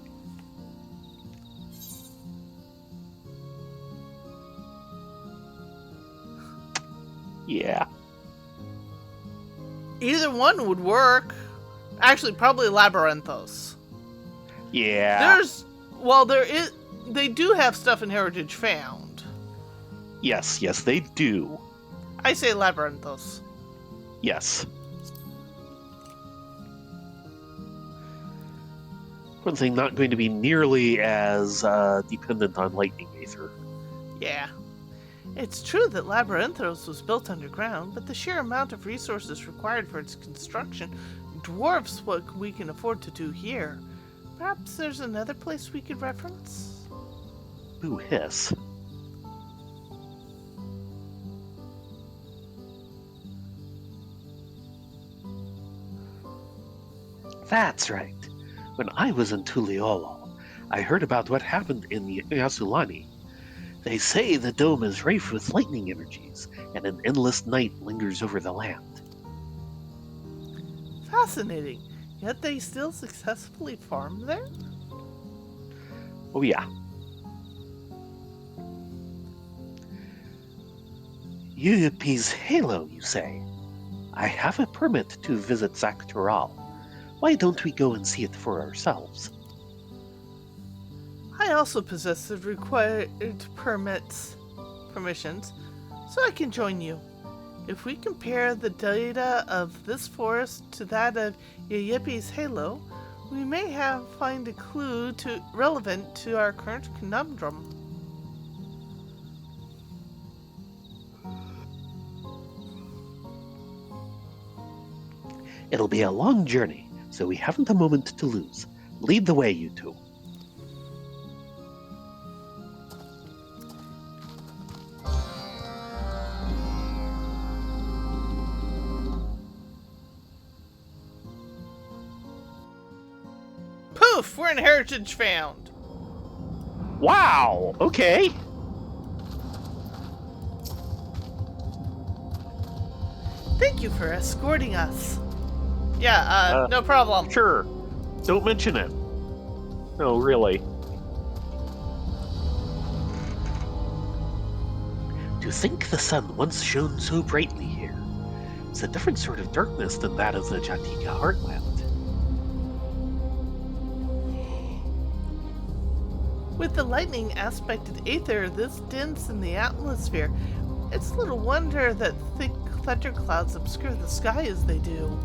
Yeah. Either one would work. Actually, probably Labyrinthos. Yeah. They do have stuff in Heritage Found. Yes, they do. I say Labyrinthos. Yes. One thing, not going to be nearly as dependent on lightning aether. Yeah. It's true that Labyrinthos was built underground, but the sheer amount of resources required for its construction dwarfs what we can afford to do here. Perhaps there's another place we could reference? Ooh, hiss. That's right. When I was in Tuliolo, I heard about what happened in Yasulani. They say the dome is rife with lightning energies, and an endless night lingers over the land. Fascinating. Yet they still successfully farm there? Oh yeah. Yuyipi's Halo, you say? I have a permit to visit Zaktural. Why don't we go and see it for ourselves? I also possess the required permissions, so I can join you. If we compare the data of this forest to that of Yippie's halo, we may find a clue relevant to our current conundrum. It'll be a long journey, so we haven't a moment to lose. Lead the way, you two. Poof! We're in Heritage Found! Wow! Okay. Thank you for escorting us. Yeah, no problem. Sure. Don't mention it. No, really. To think the sun once shone so brightly here. It's a different sort of darkness than that of the Jatika heartland. With the lightning aspected aether this dense in the atmosphere, it's little wonder that thick thunderclouds obscure the sky as they do.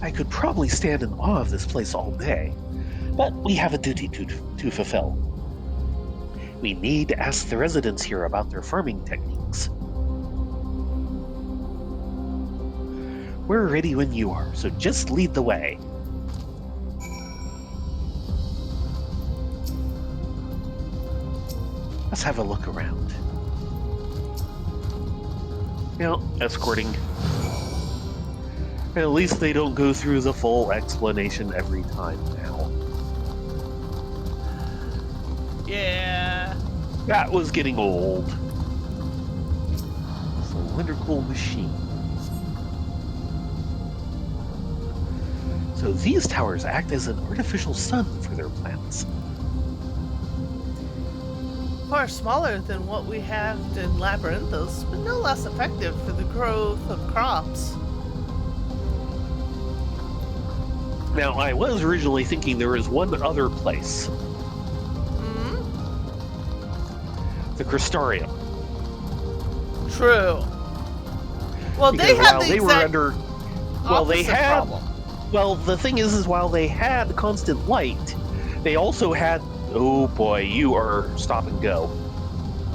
I could probably stand in awe of this place all day, but we have a duty to fulfill. We need to ask the residents here about their farming techniques. We're ready when you are, so just lead the way. Let's have a look around. Escorting. At least they don't go through the full explanation every time now. Yeah. That was getting old. Cylindrical machine. So these towers act as an artificial sun for their plants. Far smaller than what we have in Labyrinthos, but no less effective for the growth of crops. Now, I was originally thinking there was one other place. The Crystarium. True. Well, Because they had while the they were exact under... Well, they opposite had... problem. Well, the thing is while they had constant light, they also had... Oh boy, you are stop and go.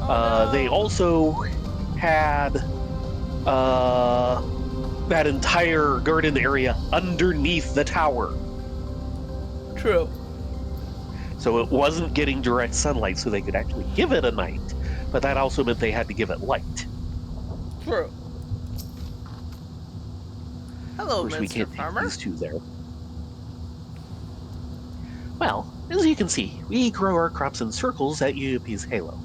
Oh, no. They also had that entire garden area underneath the tower. True. So it wasn't getting direct sunlight, so they could actually give it a night. But that also meant they had to give it light. True. Hello, Of course, we Mr. can't Farmer. take these two there. Well, as you can see, we grow our crops in circles at UUP's halo.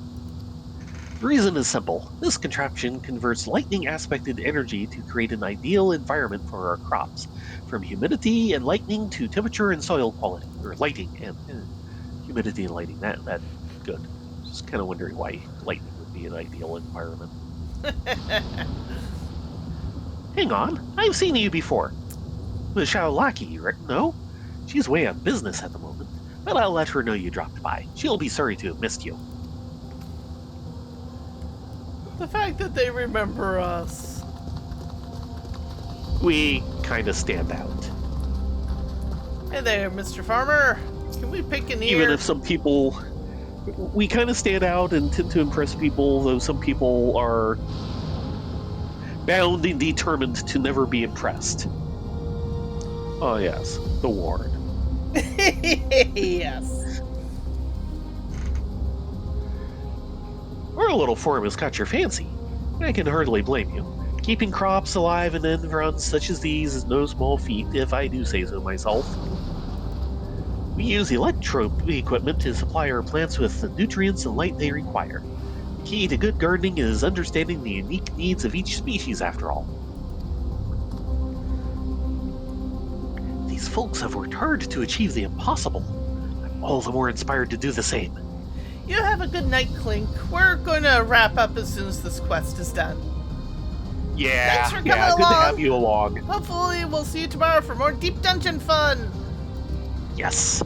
The reason is simple. This contraption converts lightning-aspected energy to create an ideal environment for our crops, from humidity and lightning to temperature and soil quality, or lighting and humidity and lighting. That good. Just kind of wondering why lightning would be an ideal environment. Hang on, I've seen you before. With Shaolaki, right? No? She's away on business at the moment, but I'll let her know you dropped by. She'll be sorry to have missed you. The fact that they remember us. We kind of stand out. Hey there, Mr. Farmer. Can we pick an ear? Even if some people... We kind of stand out and tend to impress people, though some people are bound and determined to never be impressed. Oh yes, the ward. Yes. Our little farm has caught your fancy. I can hardly blame you. Keeping crops alive in environs such as these is no small feat, if I do say so myself. We use electro equipment to supply our plants with the nutrients and light they require. The key to good gardening is understanding the unique needs of each species, after all. These folks have worked hard to achieve the impossible. I'm all the more inspired to do the same. You have a good night, Clink. We're gonna wrap up as soon as this quest is done. Yeah, Thanks for coming good to along. have you along. Hopefully we'll see you tomorrow for more Deep Dungeon fun. Yes.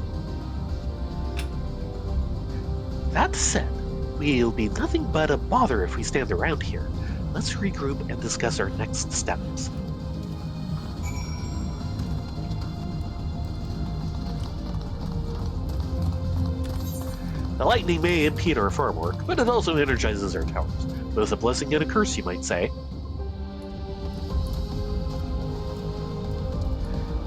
That said, we'll be nothing but a bother if we stand around here. Let's regroup and discuss our next steps. The lightning may impede our farm work, but it also energizes our towers. Both a blessing and a curse, you might say.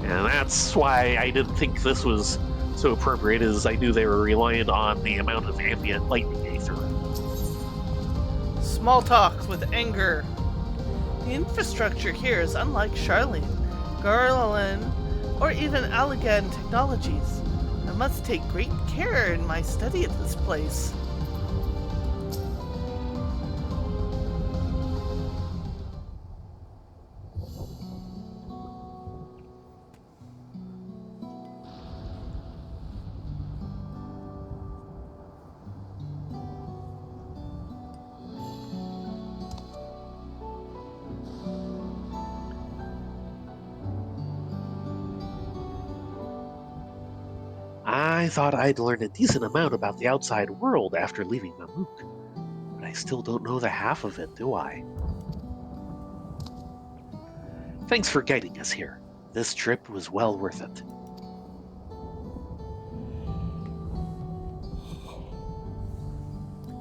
And that's why I didn't think this was so appropriate, as I knew they were reliant on the amount of ambient lightning aether. Small talk with anger. The infrastructure here is unlike Charlene, Garland, or even Allegan technologies. I must take great care in my study of this place. I thought I'd learned a decent amount about the outside world after leaving Namook, but I still don't know the half of it, do I? Thanks for guiding us here. This trip was well worth it.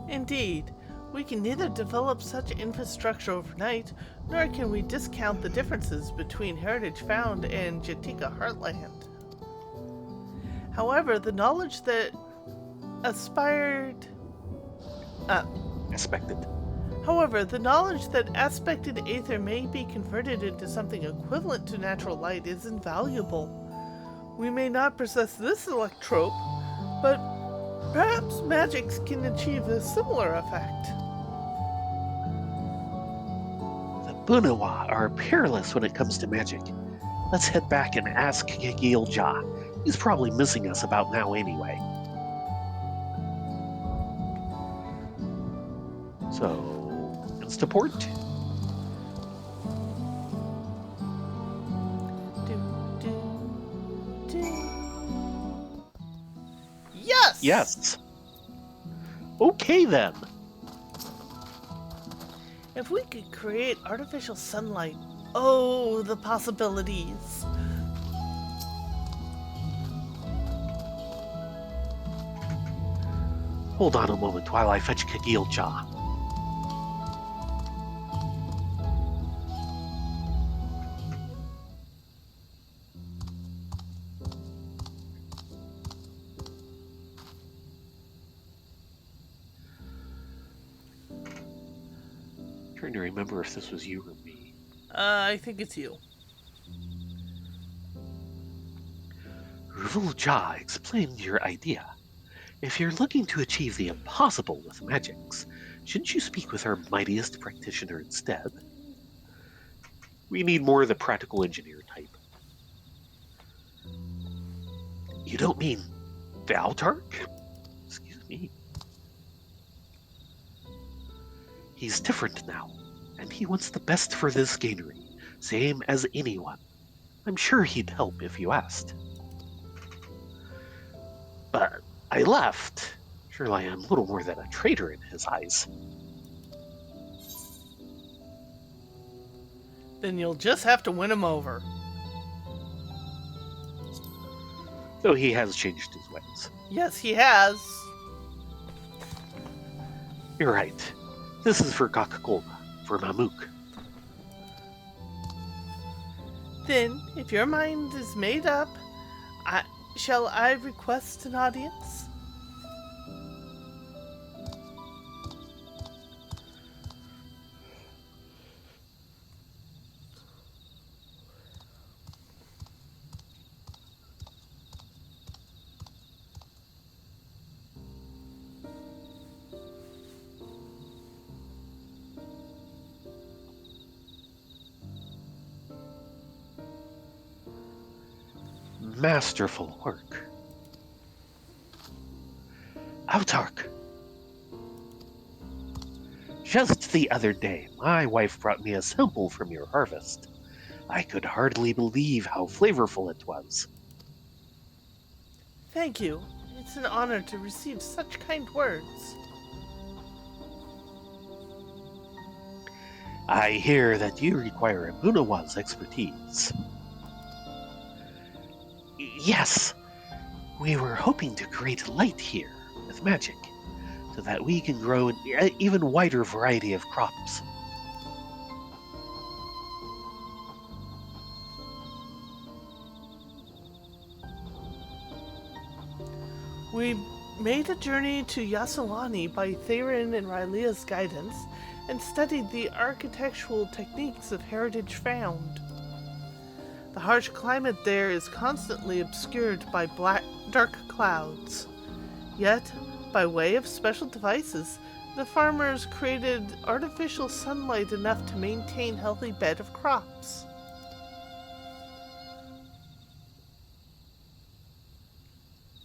Indeed, we can neither develop such infrastructure overnight, nor can we discount the differences between heritage found and Jatika Heartland. However, the knowledge that Expected. However, the knowledge that aspected aether may be converted into something equivalent to natural light is invaluable. We may not possess this electrope, but perhaps magics can achieve a similar effect. The Bunawa are peerless when it comes to magic. Let's head back and ask Gilja. He's probably missing us about now anyway. So, Instaport? Yes! Yes. Okay then. If we could create artificial sunlight, oh, the possibilities. Hold on a moment while I fetch Kagilja. Trying to remember if this was you or me. I think it's you. Ruvulja explained your idea. If you're looking to achieve the impossible with magics, shouldn't you speak with our mightiest practitioner instead? We need more of the practical engineer type. You don't mean Valtark? Excuse me. He's different now, and he wants the best for this gainery, same as anyone. I'm sure he'd help if you asked. But I left. Surely I'm little more than a traitor in his eyes. Then you'll just have to win him over. Though he has changed his ways. Yes, he has. You're right. This is for Gakakolma, for Namook. Then, if your mind is made up, shall I request an audience? Masterful work. Autark. Just the other day, my wife brought me a sample from your harvest. I could hardly believe how flavorful it was. Thank you. It's an honor to receive such kind words. I hear that you require Abunawa's expertise. Yes, we were hoping to create light here with magic, so that we can grow an even wider variety of crops. We made a journey to Yasawani by Theron and Rylea's guidance and studied the architectural techniques of heritage found. The harsh climate there is constantly obscured by dark clouds. Yet, by way of special devices, the farmers created artificial sunlight enough to maintain healthy bed of crops.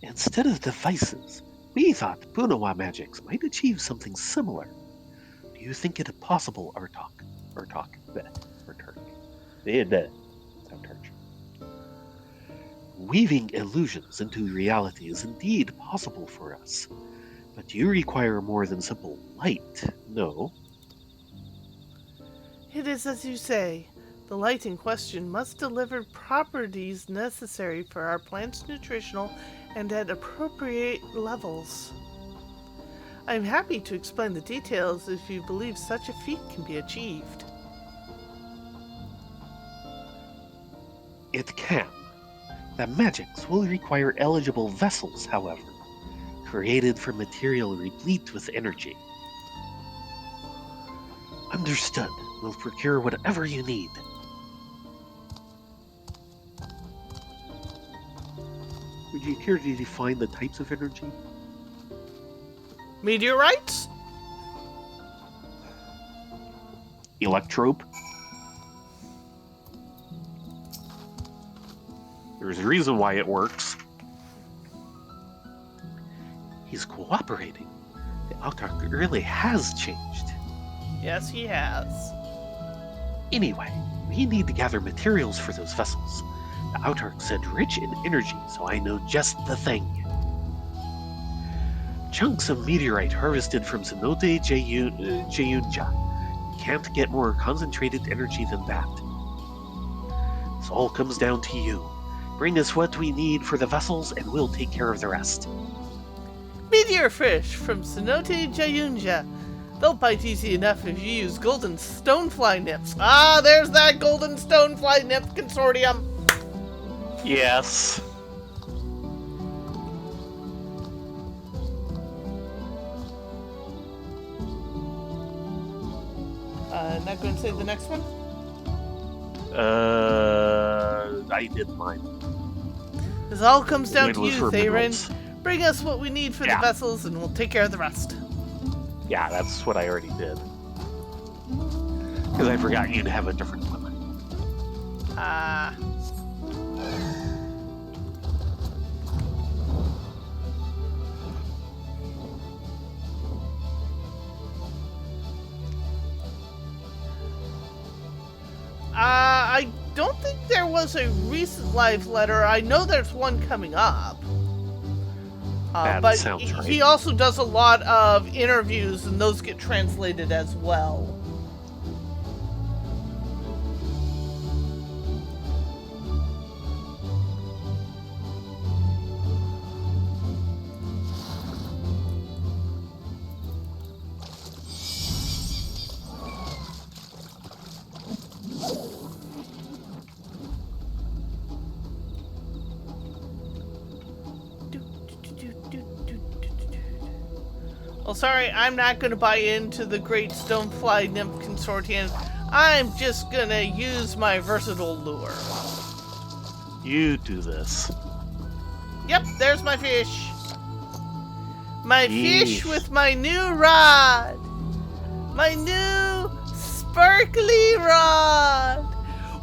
Instead of devices, we thought Bunawa magics might achieve something similar. Do you think it possible, Artok? Weaving illusions into reality is indeed possible for us, but you require more than simple light, no? It is as you say. The light in question must deliver properties necessary for our plant's nutritional and at appropriate levels. I am happy to explain the details if you believe such a feat can be achieved. It can. The magics will require eligible vessels, however, created from material replete with energy. Understood. We'll procure whatever you need. Would you care to define the types of energy? Meteorites? Electrope? There's a reason why it works. He's cooperating. The Autarch really has changed. Yes, he has. Anyway, we need to gather materials for those vessels. The Autarch said rich in energy, so I know just the thing. Chunks of meteorite harvested from Cenote Jeyunja. Can't get more concentrated energy than that. This all comes down to you. Bring us what we need for the vessels, and we'll take care of the rest. Meteor fish from Cenote Jeyunja. They'll bite easy enough if you use golden stonefly nymphs. Ah, there's that golden stonefly nymph consortium. Yes. Not going to say the next one? I did mine. This all comes down to Mine was you, for Theron. minerals. Bring us what we need for the vessels, and we'll take care of the rest. Yeah, that's what I already did. Because I forgot you'd have a different one. I don't think there was a recent live letter. I know there's one coming up. That but sounds right. he also does a lot of interviews, and those get translated as well. Well, sorry, I'm not going to buy into the Great Stonefly Nymph Consortium. I'm just going to use my versatile lure. You do this. Yep, there's my fish. My fish Yeesh. with my new rod. My new sparkly rod,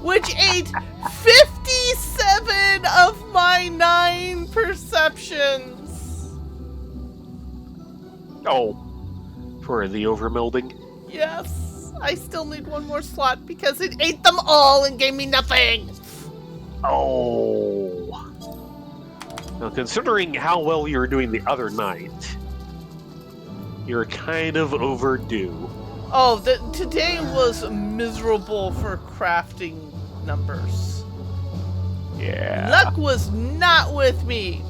which ate 57 of my 9 perceptions. Oh, for the overmelding? Yes, I still need one more slot because it ate them all and gave me nothing. Oh. Now, considering how well you were doing the other night, you're kind of overdue. Oh, today was miserable for crafting numbers. Yeah. Luck was not with me.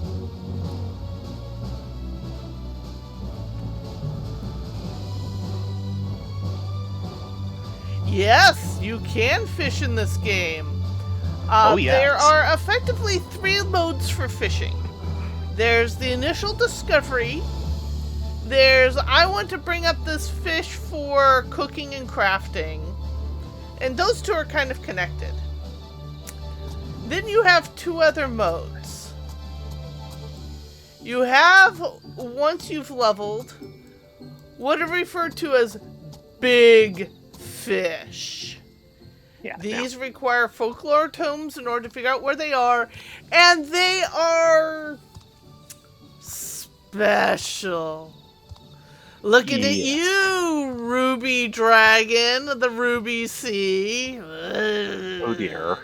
Yes, you can fish in this game. Oh, yes. There are effectively 3 modes for fishing. There's the initial discovery. There's, I want to bring up this fish for cooking and crafting. And those 2 are kind of connected. Then you have 2 other modes. You have, once you've leveled, what are referred to as big fish. Yeah. These require folklore tomes in order to figure out where they are, and they are special. Looking at you, Ruby Dragon, the Ruby Sea. Oh dear.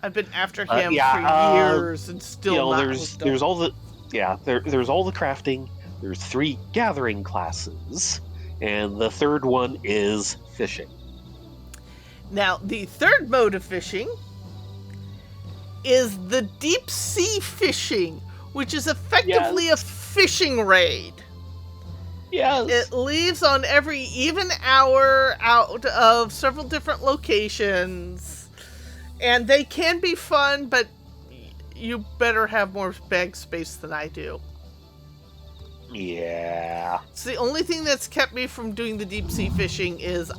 I've been after him yeah, for years and still not there's all the there's all the crafting. There's 3 gathering classes, and the 3rd one is fishing. Now, the 3rd mode of fishing is the deep sea fishing, which is effectively a fishing raid. Yes. It leaves on every even hour out of several different locations, and they can be fun, but you better have more bag space than I do. Yeah. So the only thing that's kept me from doing the deep sea fishing is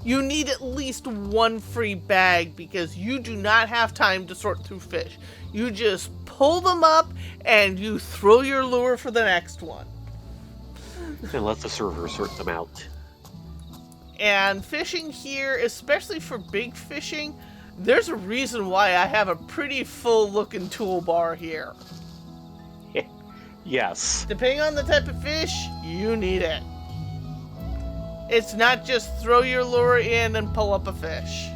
you need at least 1 free bag because you do not have time to sort through fish. You just pull them up and you throw your lure for the next one. And let the server sort them out. And fishing here, especially for big fishing, there's a reason why I have a pretty full looking toolbar here. Yes. Depending on the type of fish, you need it. It's not just throw your lure in and pull up a fish.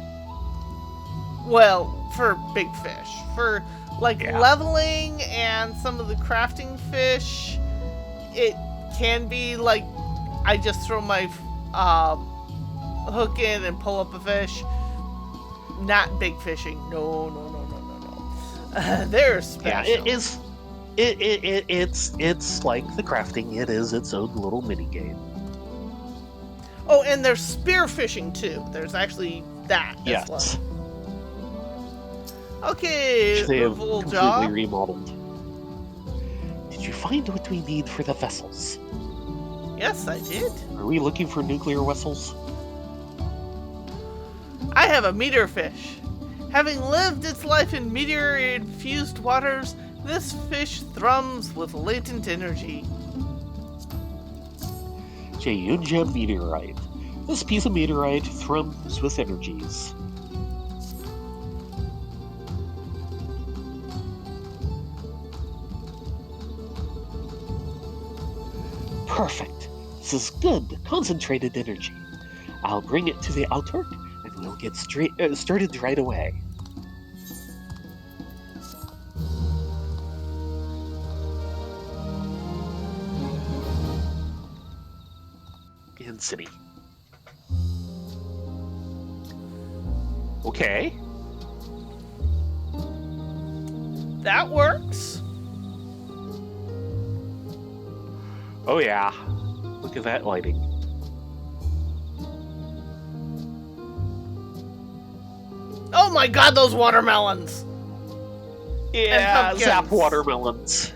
Well, for big fish. For leveling and some of the crafting fish, it can be like I just throw my hook in and pull up a fish. Not big fishing. No. They're special. Yeah, it is. It's like the crafting. It is its own little mini game. Oh, and there's spear fishing too. There's actually that as well. Okay, They have Little completely Jaw. remodeled. Did you find what we need for the vessels? Yes, I did. Are we looking for nuclear vessels? I have a meteor fish. Having lived its life in meteor-infused waters, this fish thrums with latent energy. Jayunja meteorite. This piece of meteorite thrums with energies. Perfect. This is good, concentrated energy. I'll bring it to the outer, and we'll get started right away. In city. Okay. That works. Oh yeah. Look at that lighting. Oh my god, those watermelons! Yeah, pumpkins. zap watermelons.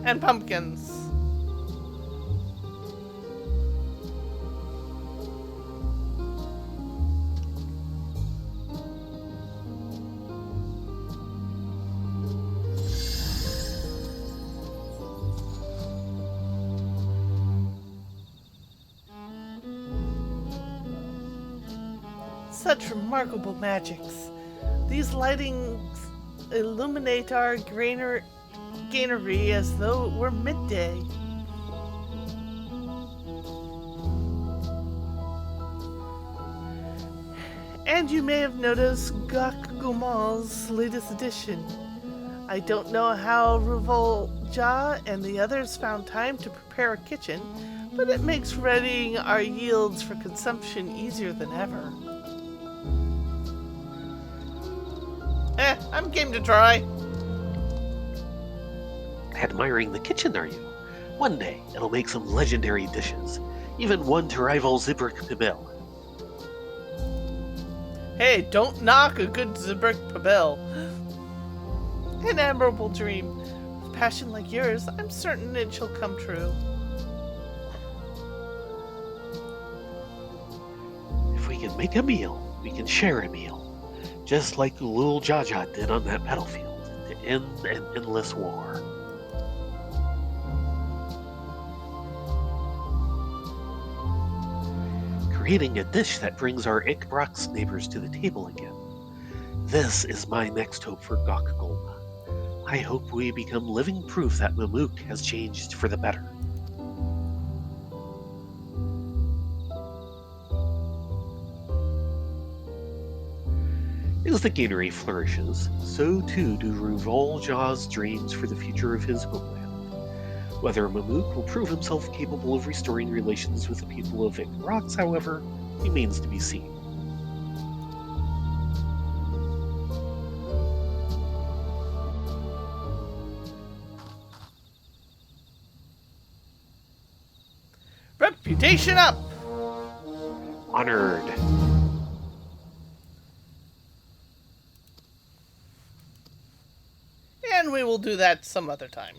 And pumpkins. Such remarkable magics. These lightings illuminate our granary as though it were midday. And you may have noticed Gok Gumal's latest edition. I don't know how Ruvolja and the others found time to prepare a kitchen, but it makes readying our yields for consumption easier than ever. I'm game to try. Admiring the kitchen, are you? One day, it'll make some legendary dishes. Even one to rival Zibrik Pibil. Hey, don't knock a good Zibrik Pabil. An admirable dream. With passion like yours, I'm certain it shall come true. If we can make a meal, we can share a meal. Just like Lul Jaja did on that battlefield to end an endless war. Creating a dish that brings our Ikbrox neighbors to the table again. This is my next hope for Gok Golma. I hope we become living proof that Mamook has changed for the better. As the Gainery flourishes, so too do Ruvolja's dreams for the future of his homeland. Whether Mamook will prove himself capable of restoring relations with the people of Ikbrox, however, remains to be seen. Reputation up! Honored. And we will do that some other time.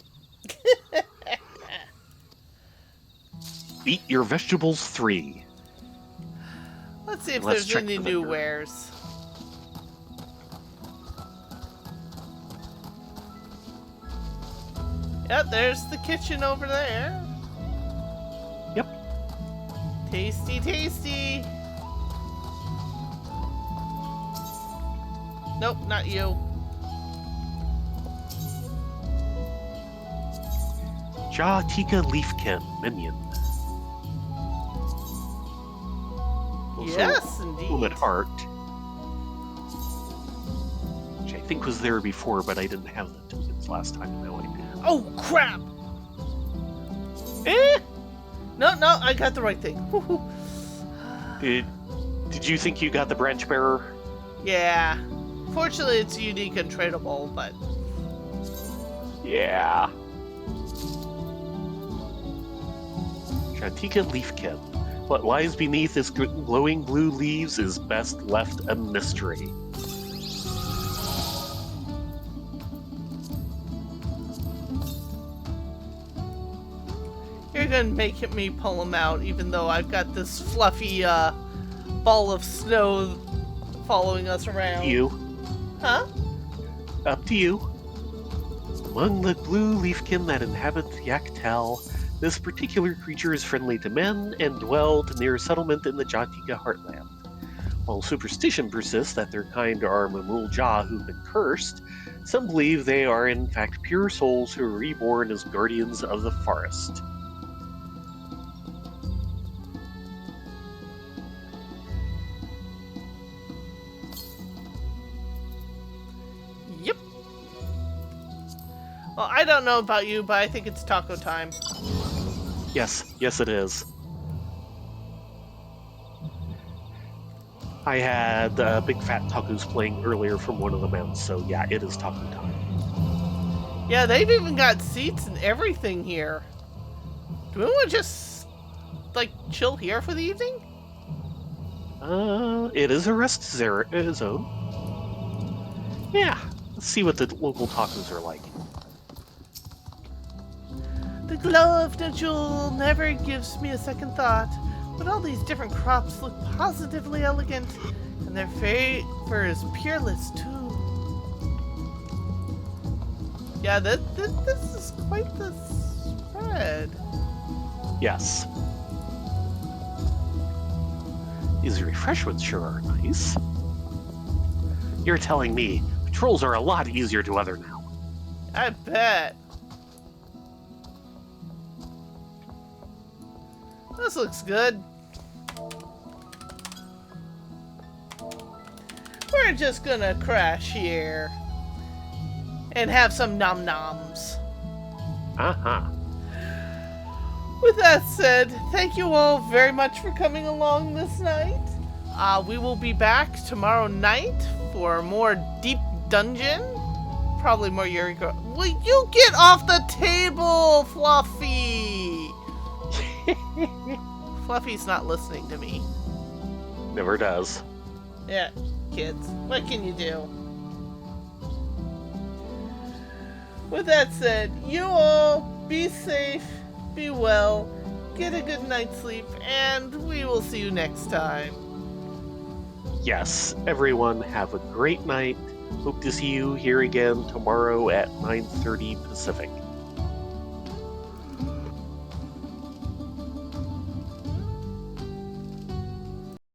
Eat your vegetables 3. Let's see if Let's there's check any the new vendor. wares. Yep, there's the kitchen over there. Yep. Tasty, tasty. Nope, not you. Ja Tika Leafkin Minion. Also, Yes, indeed. Home at Heart. Which I think was there before, but I didn't have the tokens last time, now I do. Oh, crap! No, I got the right thing. Did you think you got the branch bearer? Yeah. Fortunately, it's unique and tradable, but... Yeah. Jantika Leafkin. What lies beneath its glowing blue leaves is best left a mystery. You're gonna make me pull them out, even though I've got this fluffy, ball of snow following us around. You. Huh? Up to you. Among the blue leafkin that inhabit Yaktel, this particular creature is friendly to men and dwelled near a settlement in the Jatika heartland. While superstition persists that their kind are Mamul-Ja who've been cursed, some believe they are in fact pure souls who are reborn as guardians of the forest. Yep. Well, I don't know about you, but I think it's taco time. Yes it is. I had Big Fat Tacos playing earlier from one of the mounts, so yeah, it is taco time. Yeah, they've even got seats and everything here. Do we want to just, like, chill here for the evening? It is a rest zone. Yeah, let's see what the local tacos are like. The glow of the jewel never gives me a second thought, but all these different crops look positively elegant, and their flavor is peerless too. Yeah, this is quite the spread. Yes. These refreshments sure are nice. You're telling me patrols are a lot easier to weather now. I bet. This looks good. We're just gonna crash here. and have some nom noms. Uh-huh. With that said, thank you all very much for coming along this night. We will be back tomorrow night for more Deep Dungeon. Probably more Eureka. Will you get off the table, Fluffy? Fluffy's not listening to me. Never does. Yeah, kids. What can you do? With that said, you all be safe, be well, get a good night's sleep, and we will see you next time. Yes, everyone have a great night. Hope to see you here again tomorrow at 9:30 Pacific.